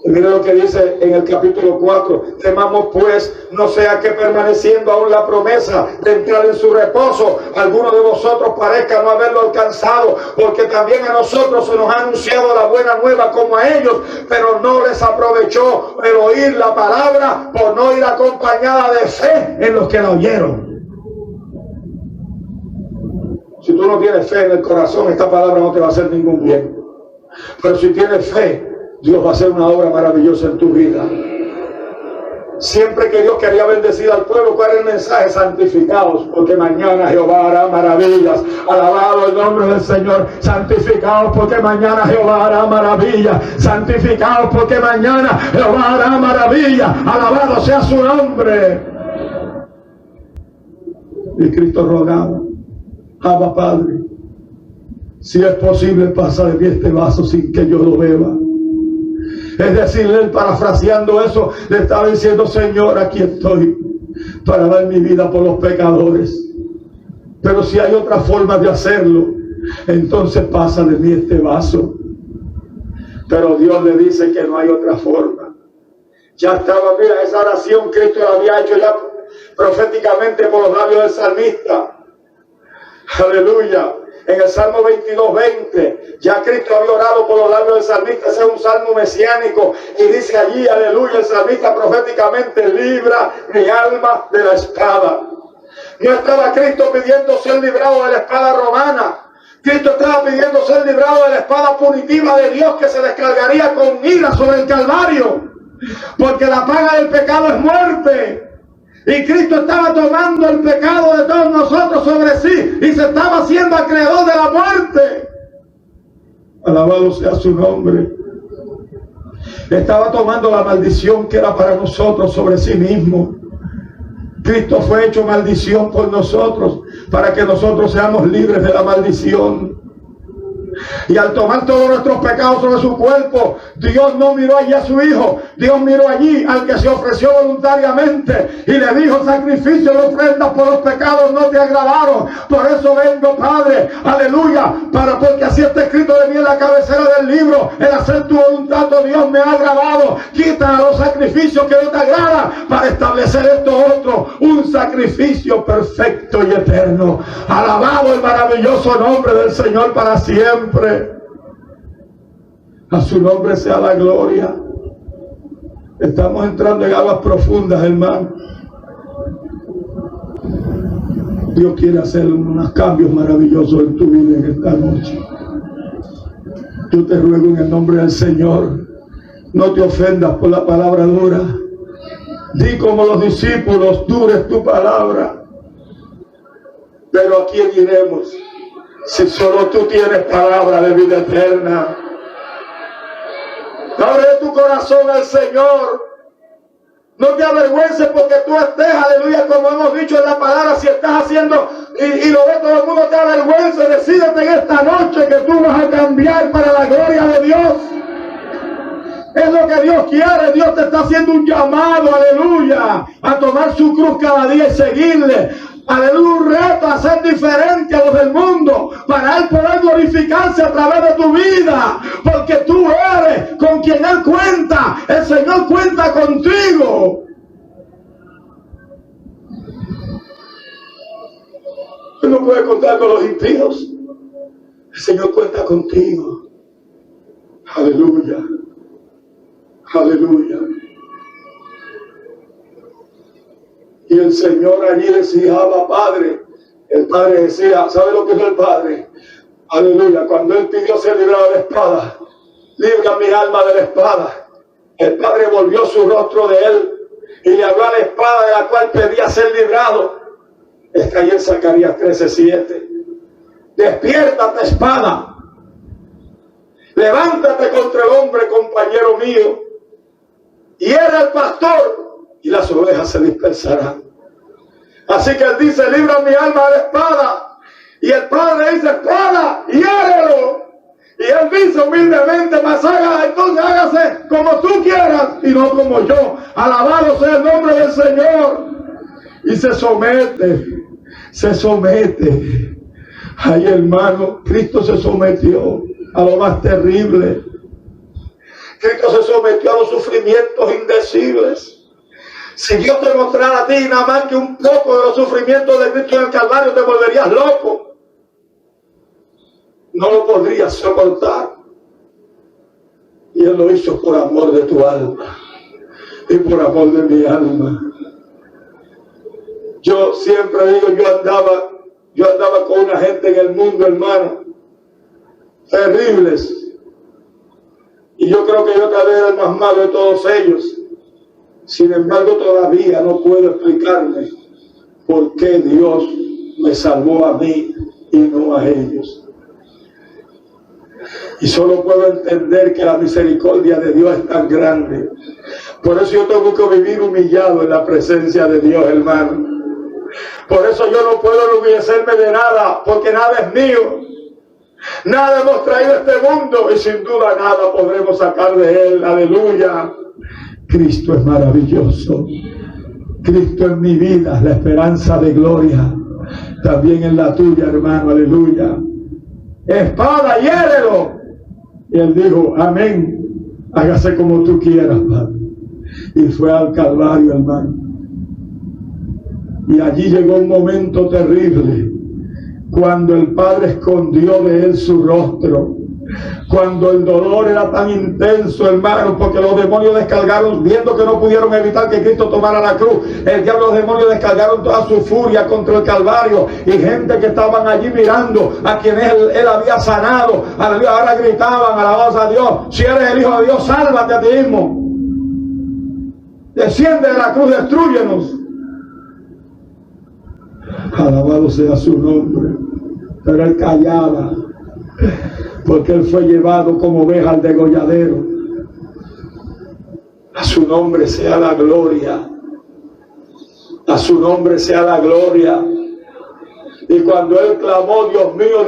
Y mire lo que dice en el capítulo 4: temamos pues, no sea que permaneciendo aún la promesa de entrar en su reposo, alguno de vosotros parezca no haberlo alcanzado, porque también a nosotros se nos ha anunciado la buena nueva como a ellos, pero no les aprovechó el oír la palabra por no ir acompañada de fe en los que la oyeron. Si tú no tienes fe en el corazón, esta palabra no te va a hacer ningún bien. Pero si tienes fe, Dios va a hacer una obra maravillosa en tu vida. Siempre que Dios quería bendecir al pueblo, ¿cuál era el mensaje? Santificados, porque mañana Jehová hará maravillas. Alabado el nombre del Señor. Santificados, porque mañana Jehová hará maravillas. Santificados, porque mañana Jehová hará maravillas. Alabado sea su nombre. Y Cristo rogaba: Abba, Padre, si es posible, pasa de mí este vaso sin que yo lo beba. Es decir, él, parafraseando eso, le estaba diciendo: Señor, aquí estoy para dar mi vida por los pecadores, pero si hay otra forma de hacerlo, entonces pasa de mí este vaso. Pero Dios le dice que no hay otra forma. Ya estaba, mira, esa oración Cristo la había hecho ya proféticamente por los labios del salmista. Aleluya. En el Salmo 22:20, ya Cristo había orado por los labios del salmista. Ese es un salmo mesiánico, y dice allí, aleluya, el salmista proféticamente: libra mi alma de la espada. No estaba Cristo pidiendo ser librado de la espada romana. Cristo estaba pidiendo ser librado de la espada punitiva de Dios, que se descargaría con ira sobre el Calvario, porque la paga del pecado es muerte. Y Cristo estaba tomando el pecado de todos nosotros sobre sí, y se estaba haciendo acreedor de la muerte. Alabado sea su nombre. Estaba tomando la maldición que era para nosotros sobre sí mismo. Cristo fue hecho maldición por nosotros, para que nosotros seamos libres de la maldición. Y al tomar todos nuestros pecados sobre su cuerpo, Dios no miró allí a su Hijo, Dios miró allí al que se ofreció voluntariamente y le dijo: sacrificio de ofrendas por los pecados no te agradaron, por eso vengo, Padre, aleluya, porque así está escrito de mí en la cabecera del libro: el hacer tu voluntad, oh Dios, me ha agradado. Quita los sacrificios que no te agradan para establecer esto otro, un sacrificio perfecto y eterno. Alabado el maravilloso nombre del Señor para siempre. A su nombre sea la gloria. Estamos entrando en aguas profundas, hermano. Dios quiere hacer unos cambios maravillosos en tu vida en esta noche. Yo te ruego en el nombre del Señor, no te ofendas por la palabra dura. Di como los discípulos: dura es tu palabra. Pero ¿a quién iremos si solo tú tienes palabra de vida eterna? Abre tu corazón al Señor. No te avergüences porque tú estés, aleluya, como hemos dicho en la palabra, si estás haciendo y lo ve todo el mundo, te avergüenza. Decídete en esta noche que tú vas a cambiar para la gloria de Dios. Es lo que Dios quiere. Dios te está haciendo un llamado, aleluya, a tomar su cruz cada día y seguirle. Aleluya, un reto a ser diferente a los del mundo, para Él poder glorificarse a través de tu vida, porque tú eres con quien Él cuenta. El Señor cuenta contigo. Tú no puedes contar con los impíos. El Señor cuenta contigo. Aleluya. Aleluya. Y el Señor allí decía, Abba, Padre. El Padre decía, ¿sabe lo que es el Padre? Aleluya. Cuando Él pidió ser librado de la espada, libra mi alma de la espada. El Padre volvió su rostro de Él y le habló a la espada de la cual pedía ser librado. Está ahí en Zacarías 13:7. Despiértate, espada. Levántate contra el hombre, compañero mío. Hiera al pastor y las ovejas se dispersarán. Así que Él dice, libra mi alma de la espada. Y el Padre dice, espada, hiérelo. Y Él dice humildemente, mas entonces hágase como tú quieras y no como yo. Alabado sea el nombre del Señor. Y se somete. Ay, hermano, Cristo se sometió a lo más terrible. Cristo se sometió a los sufrimientos indecibles. Si Dios te mostrara a ti nada más que un poco de los sufrimientos de Cristo en el Calvario, te volverías loco. No lo podrías soportar. Y Él lo hizo por amor de tu alma y por amor de mi alma. Yo siempre digo, yo andaba con una gente en el mundo, hermano, terribles. Y yo creo que yo tal vez era el más malo de todos ellos. Sin embargo, todavía no puedo explicarme por qué Dios me salvó a mí y no a ellos. Y solo puedo entender que la misericordia de Dios es tan grande. Por eso yo tengo que vivir humillado en la presencia de Dios, hermano. Por eso yo no puedo enorgullecerme de nada, porque nada es mío. Nada hemos traído a este mundo y sin duda nada podremos sacar de él. Aleluya. Cristo es maravilloso. Cristo en mi vida, la esperanza de gloria. También en la tuya, hermano. Aleluya. Espada, hiérelo. Y él dijo, amén. Hágase como tú quieras, Padre. Y fue al Calvario, hermano. Y allí llegó un momento terrible, cuando el Padre escondió de él su rostro, cuando el dolor era tan intenso, hermano, porque los demonios descargaron, viendo que no pudieron evitar que Cristo tomara la cruz, el diablo, los demonios descargaron toda su furia contra el Calvario, y gente que estaban allí mirando a quienes él había sanado, aleluya, ahora gritaban, alabados a Dios, si eres el Hijo de Dios, sálvate a ti mismo, desciende de la cruz, destrúyenos. Alabado sea su nombre. Pero él callaba, porque él fue llevado como oveja al degolladero. A su nombre sea la gloria. A su nombre sea la gloria. Y cuando él clamó, Dios mío,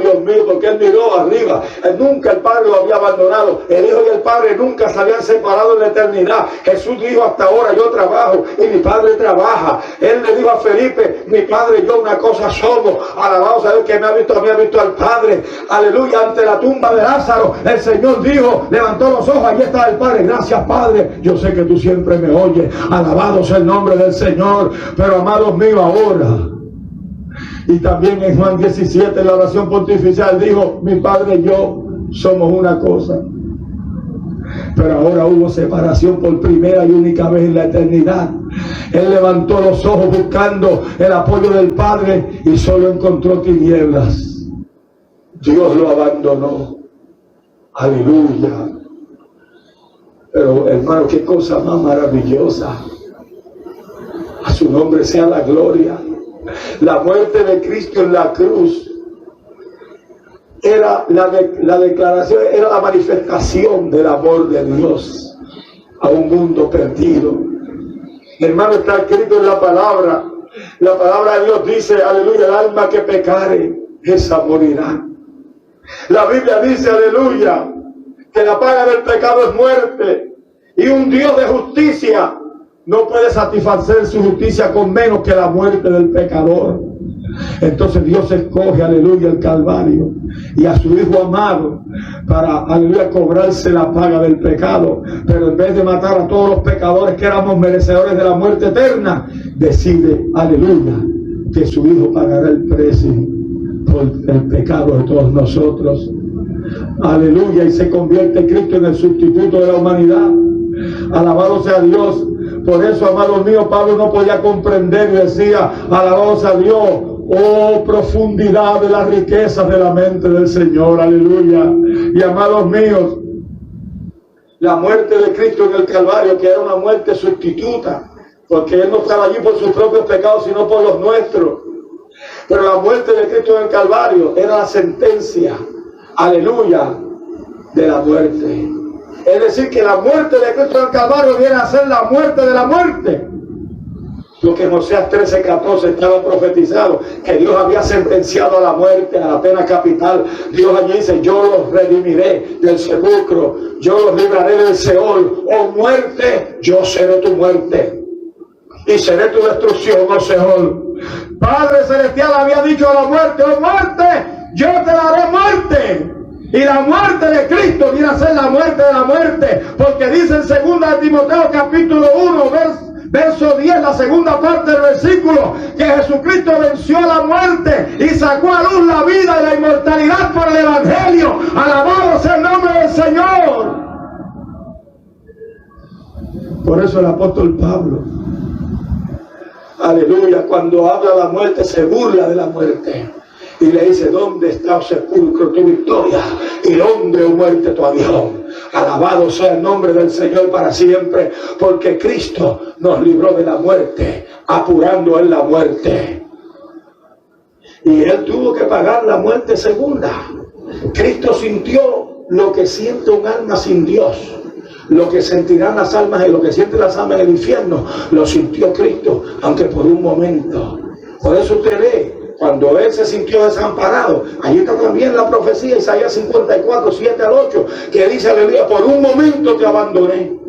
porque él miró arriba, nunca el Padre lo había abandonado, el Hijo y el Padre nunca se habían separado en la eternidad. Jesús dijo, hasta ahora yo trabajo y mi Padre trabaja. Él le dijo a Felipe, mi Padre y yo una cosa somos. Alabado sea Dios, que me ha visto a mí, ha visto al Padre. Aleluya. Ante la tumba de Lázaro, el Señor dijo, levantó los ojos, allí está el Padre. Gracias, Padre, yo sé que tú siempre me oyes. Alabado sea el nombre del Señor. Pero amados míos, ahora, y también en Juan 17, en la oración pontifical, dijo, mi Padre y yo somos una cosa. Pero ahora hubo separación por primera y única vez en la eternidad. Él levantó los ojos buscando el apoyo del Padre y solo encontró tinieblas. Dios lo abandonó. Aleluya. Pero hermano, qué cosa más maravillosa. A su nombre sea la gloria. La muerte de Cristo en la cruz era la declaración, era la manifestación del amor de Dios a un mundo perdido. Hermano, está escrito en la palabra de Dios dice, aleluya, el alma que pecare, esa morirá. La Biblia dice, aleluya, que la paga del pecado es muerte, y un Dios de justicia no puede satisfacer su justicia con menos que la muerte del pecador. Entonces Dios escoge, aleluya, el Calvario y a su Hijo amado para, aleluya, cobrarse la paga del pecado. Pero en vez de matar a todos los pecadores que éramos merecedores de la muerte eterna, decide, aleluya, que su Hijo pagará el precio por el pecado de todos nosotros. Aleluya, y se convierte Cristo en el sustituto de la humanidad. Alabado sea Dios. Por eso, amados míos, Pablo no podía comprender y decía, alabado sea Dios, oh profundidad de las riquezas de la mente del Señor, aleluya. Y amados míos, la muerte de Cristo en el Calvario, que era una muerte sustituta, porque Él no estaba allí por sus propios pecados, sino por los nuestros. Pero la muerte de Cristo en el Calvario era la sentencia, aleluya, de la muerte. Es decir, que la muerte de Cristo en el Calvario viene a ser la muerte de la muerte. Lo que en Oseas 13:14 estaba profetizado, que Dios había sentenciado a la muerte, a la pena capital. Dios allí dice, yo los redimiré del sepulcro, yo los libraré del Seol. Oh muerte, yo seré tu muerte, y seré tu destrucción, oh Seol. Padre Celestial había dicho a la muerte, oh muerte, yo te daré muerte. Y la muerte de Cristo viene a ser la muerte de la muerte, porque dice en 2 Timoteo capítulo 1, verso 10, la segunda parte del versículo, que Jesucristo venció a la muerte y sacó a luz la vida y la inmortalidad por el Evangelio. Alabado sea el nombre del Señor. Por eso el apóstol Pablo, aleluya, cuando habla de la muerte se burla de la muerte. Y le dice, ¿dónde está, oh sepulcro, tu victoria? ¿Y dónde, oh muerte, tu aguijón? Alabado sea el nombre del Señor para siempre, porque Cristo nos libró de la muerte, apurando en la muerte. Y Él tuvo que pagar la muerte segunda. Cristo sintió lo que siente un alma sin Dios. Lo que sentirán las almas y lo que sienten las almas en el infierno, lo sintió Cristo, aunque por un momento. Por eso usted lee, cuando Él se sintió desamparado, ahí está también la profecía, Isaías 54, 7 al 8, que dice, aleluya, por un momento te abandoné,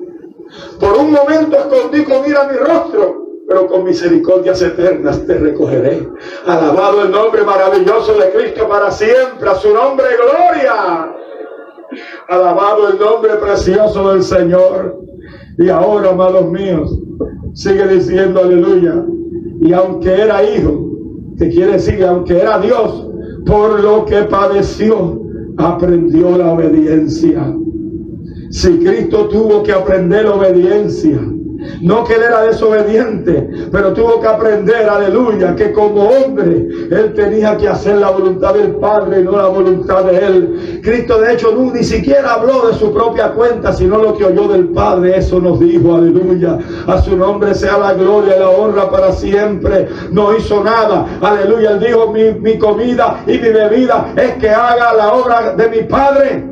por un momento escondí con ira mi rostro, pero con misericordias eternas te recogeré. Alabado el nombre maravilloso de Cristo para siempre, a su nombre gloria. Alabado el nombre precioso del Señor. Y ahora, amados míos, sigue diciendo, aleluya, y aunque era hijo, que quiere decir, aunque era Dios, por lo que padeció, aprendió la obediencia. Si Cristo tuvo que aprender obediencia, no que Él era desobediente, pero tuvo que aprender, aleluya, que como hombre Él tenía que hacer la voluntad del Padre y no la voluntad de Él. Cristo de hecho ni siquiera habló de su propia cuenta, sino lo que oyó del Padre, eso nos dijo, aleluya. A su nombre sea la gloria y la honra para siempre. No hizo nada, aleluya. Él dijo, mi comida y mi bebida es que haga la obra de mi Padre,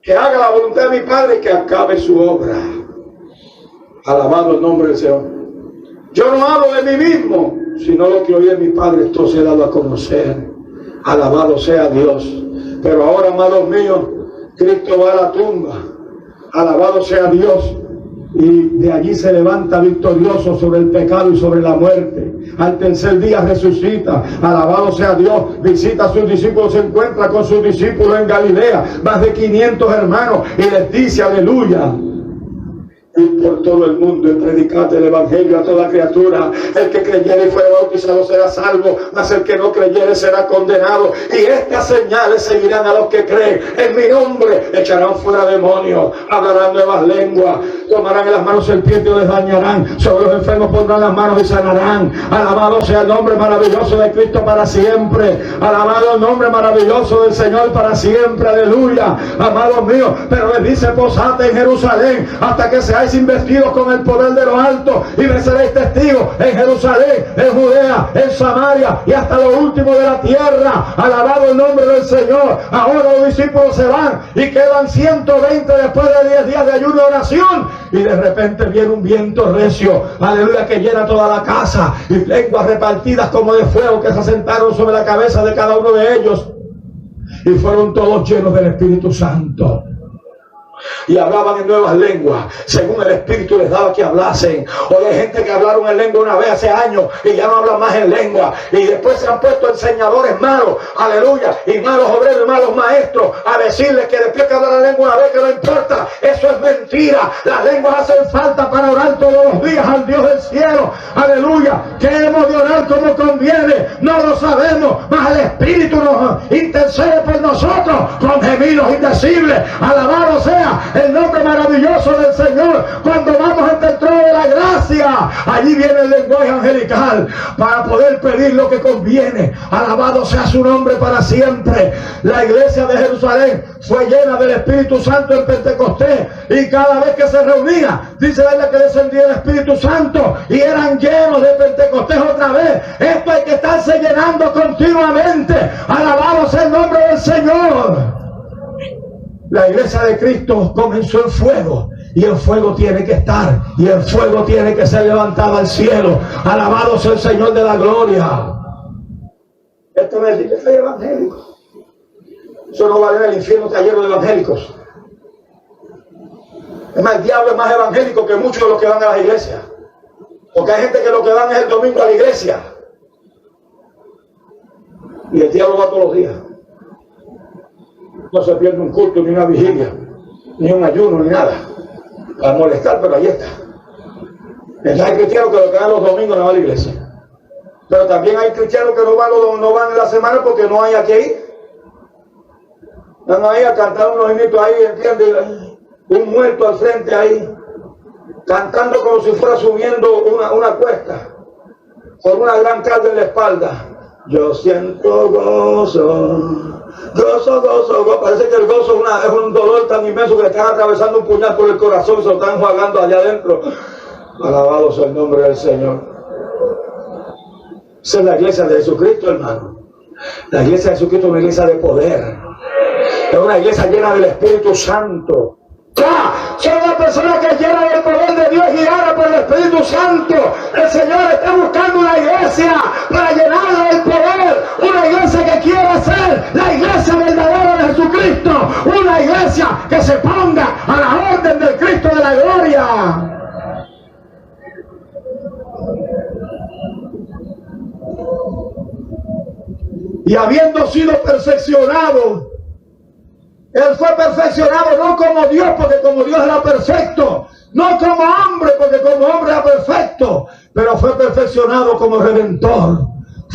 que haga la voluntad de mi Padre y que acabe su obra. Alabado el nombre del Señor. Yo no hablo de mí mismo, sino lo que oí de mi Padre, esto se ha dado a conocer. Alabado sea Dios. Pero ahora, amados míos, Cristo va a la tumba. Alabado sea Dios. Y de allí se levanta victorioso sobre el pecado y sobre la muerte. Al tercer día resucita. Alabado sea Dios. Visita a sus discípulos, se encuentra con sus discípulos en Galilea. Más de 500 hermanos. Y les dice, aleluya, ir por todo el mundo y predicar el evangelio a toda criatura. El que creyere y fuere bautizado será salvo, mas el que no creyere será condenado. Y estas señales seguirán a los que creen. En mi nombre echarán fuera demonios, hablarán nuevas lenguas, tomarán en las manos serpientes y les dañarán, sobre los enfermos pondrán las manos y sanarán. Alabado sea el nombre maravilloso de Cristo para siempre. Alabado el nombre maravilloso del Señor para siempre. Aleluya. Amados míos, pero les dice, posate en Jerusalén hasta que se seráis investidos con el poder de lo alto y me seréis testigos en Jerusalén, en Judea, en Samaria y hasta lo último de la tierra. Alabado el nombre del Señor. Ahora los discípulos se van y quedan 120 después de 10 días de ayuno y oración, y de repente viene un viento recio, aleluya, que llena toda la casa, y lenguas repartidas como de fuego que se asentaron sobre la cabeza de cada uno de ellos, y fueron todos llenos del Espíritu Santo. Y hablaban en nuevas lenguas según el Espíritu les daba que hablasen. Hoy hay gente que hablaron en lengua una vez hace años y ya no hablan más en lengua, y después se han puesto enseñadores malos, aleluya, y malos obreros y malos maestros a decirles que después que hablan en lengua una vez que no importa. Eso es mentira. Las lenguas hacen falta para orar todos los días al Dios del cielo, aleluya. Que hemos de orar como conviene, no lo sabemos, mas el Espíritu nos intercede por nosotros con gemidos indecibles. Alabado sea el nombre maravilloso del Señor. Cuando vamos ante el trono de la gracia, allí viene el lenguaje angelical para poder pedir lo que conviene. Alabado sea su nombre para siempre. La iglesia de Jerusalén fue llena del Espíritu Santo en Pentecostés, y cada vez que se reunía, dice la Biblia que descendía el Espíritu Santo y eran llenos de Pentecostés otra vez. Esto hay que estarse llenando continuamente. Alabado sea el nombre del Señor. La iglesia de Cristo comenzó en fuego, y el fuego tiene que estar, y el fuego tiene que ser levantado al cielo. Alabado sea el Señor de la gloria. Esto no es iglesia evangélica. Eso no vale en el infierno, está lleno de evangélicos. Es más, el diablo es más evangélico que muchos de los que van a las iglesias, porque hay gente que lo que van es el domingo a la iglesia, y el diablo va todos los días. No se pierde un culto, ni una vigilia, ni un ayuno, ni nada, para molestar, pero ahí está. Hay cristianos que lo que van los domingos no van a la iglesia, pero también hay cristianos que no van en la semana porque no hay aquí. Van ahí a cantar unos himnitos ahí, ¿entiendes? Un muerto al frente ahí, cantando como si fuera subiendo una cuesta, con una gran carga en la espalda. Yo siento gozo. Gozo, gozo, gozo. Parece que el gozo es un dolor tan inmenso que le están atravesando un puñal por el corazón y se lo están jugando allá adentro. Alabado sea el nombre del Señor. Esa es la iglesia de Jesucristo, hermano. La iglesia de Jesucristo es una iglesia de poder. Es una iglesia llena del Espíritu Santo. Son una persona que es llena del poder de Dios y guiada por el Espíritu Santo. El Señor está buscando una iglesia para llenarla del poder. Una iglesia que quiera ser la iglesia verdadera de Jesucristo. Una iglesia que se ponga a la orden del Cristo de la gloria. Y habiendo sido perfeccionado, Él fue perfeccionado no como Dios, porque como Dios era perfecto, no como hombre, porque como hombre era perfecto, pero fue perfeccionado como redentor.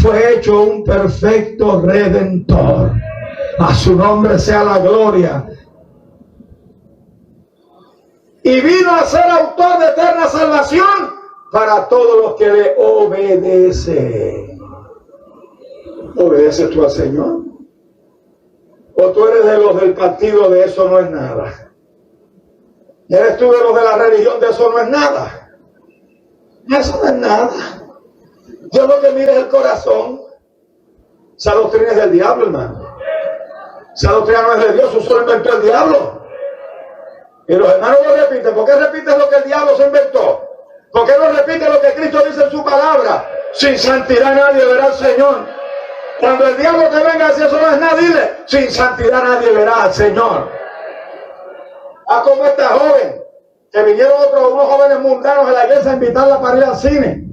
Fue hecho un perfecto redentor. A su nombre sea la gloria. Y vino a ser autor de eterna salvación para todos los que le obedecen. ¿Obedeces tú al Señor? ¿O tú eres de los del partido de eso no es nada? ¿Eres tú de los de la religión de eso no es nada? Eso no es nada. Yo lo que miro es el corazón. Esa doctrina es del diablo, hermano. Esa doctrina no es de Dios, eso solo inventó el diablo. Y los hermanos lo repiten. ¿Por qué repites lo que el diablo se inventó? ¿Por qué no repites lo que Cristo dice en su palabra? Sin santidad nadie verá al Señor. Cuando el diablo te venga a decir eso no es nada, dile, sin santidad nadie verá al Señor. Como esta joven, que vinieron unos jóvenes mundanos de la iglesia a invitarla para ir al cine.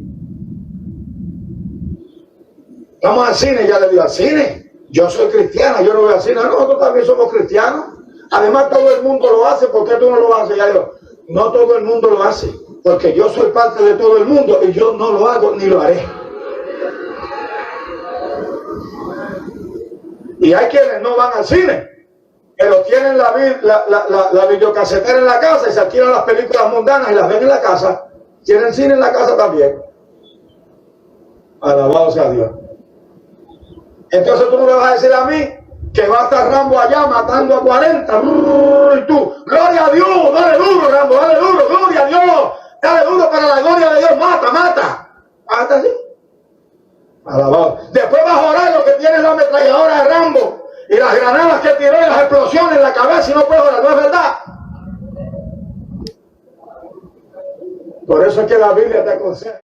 Vamos al cine, ya le digo, al cine. Yo soy cristiana, yo no voy al cine. No, nosotros también somos cristianos. Además todo el mundo lo hace, ¿por qué tú no lo haces? Ya digo, no todo el mundo lo hace, porque yo soy parte de todo el mundo y yo no lo hago ni lo haré. Y hay quienes no van al cine, pero tienen la videocasetera en la casa y se alquilan las películas mundanas y las ven en la casa. Tienen cine en la casa también. Alabado sea Dios. Entonces tú no me vas a decir a mí que va a estar Rambo allá matando a 40. Y tú, gloria a Dios, dale duro, Rambo, dale duro, gloria a Señor, dale duro para la gloria de Dios, mata. Hasta así. Alabado. Después vas a orar lo que tiene la ametralladora de Rambo y las granadas que tiró y las explosiones en la cabeza y no puedes orar, ¿no es verdad? Por eso es que la Biblia te aconseja.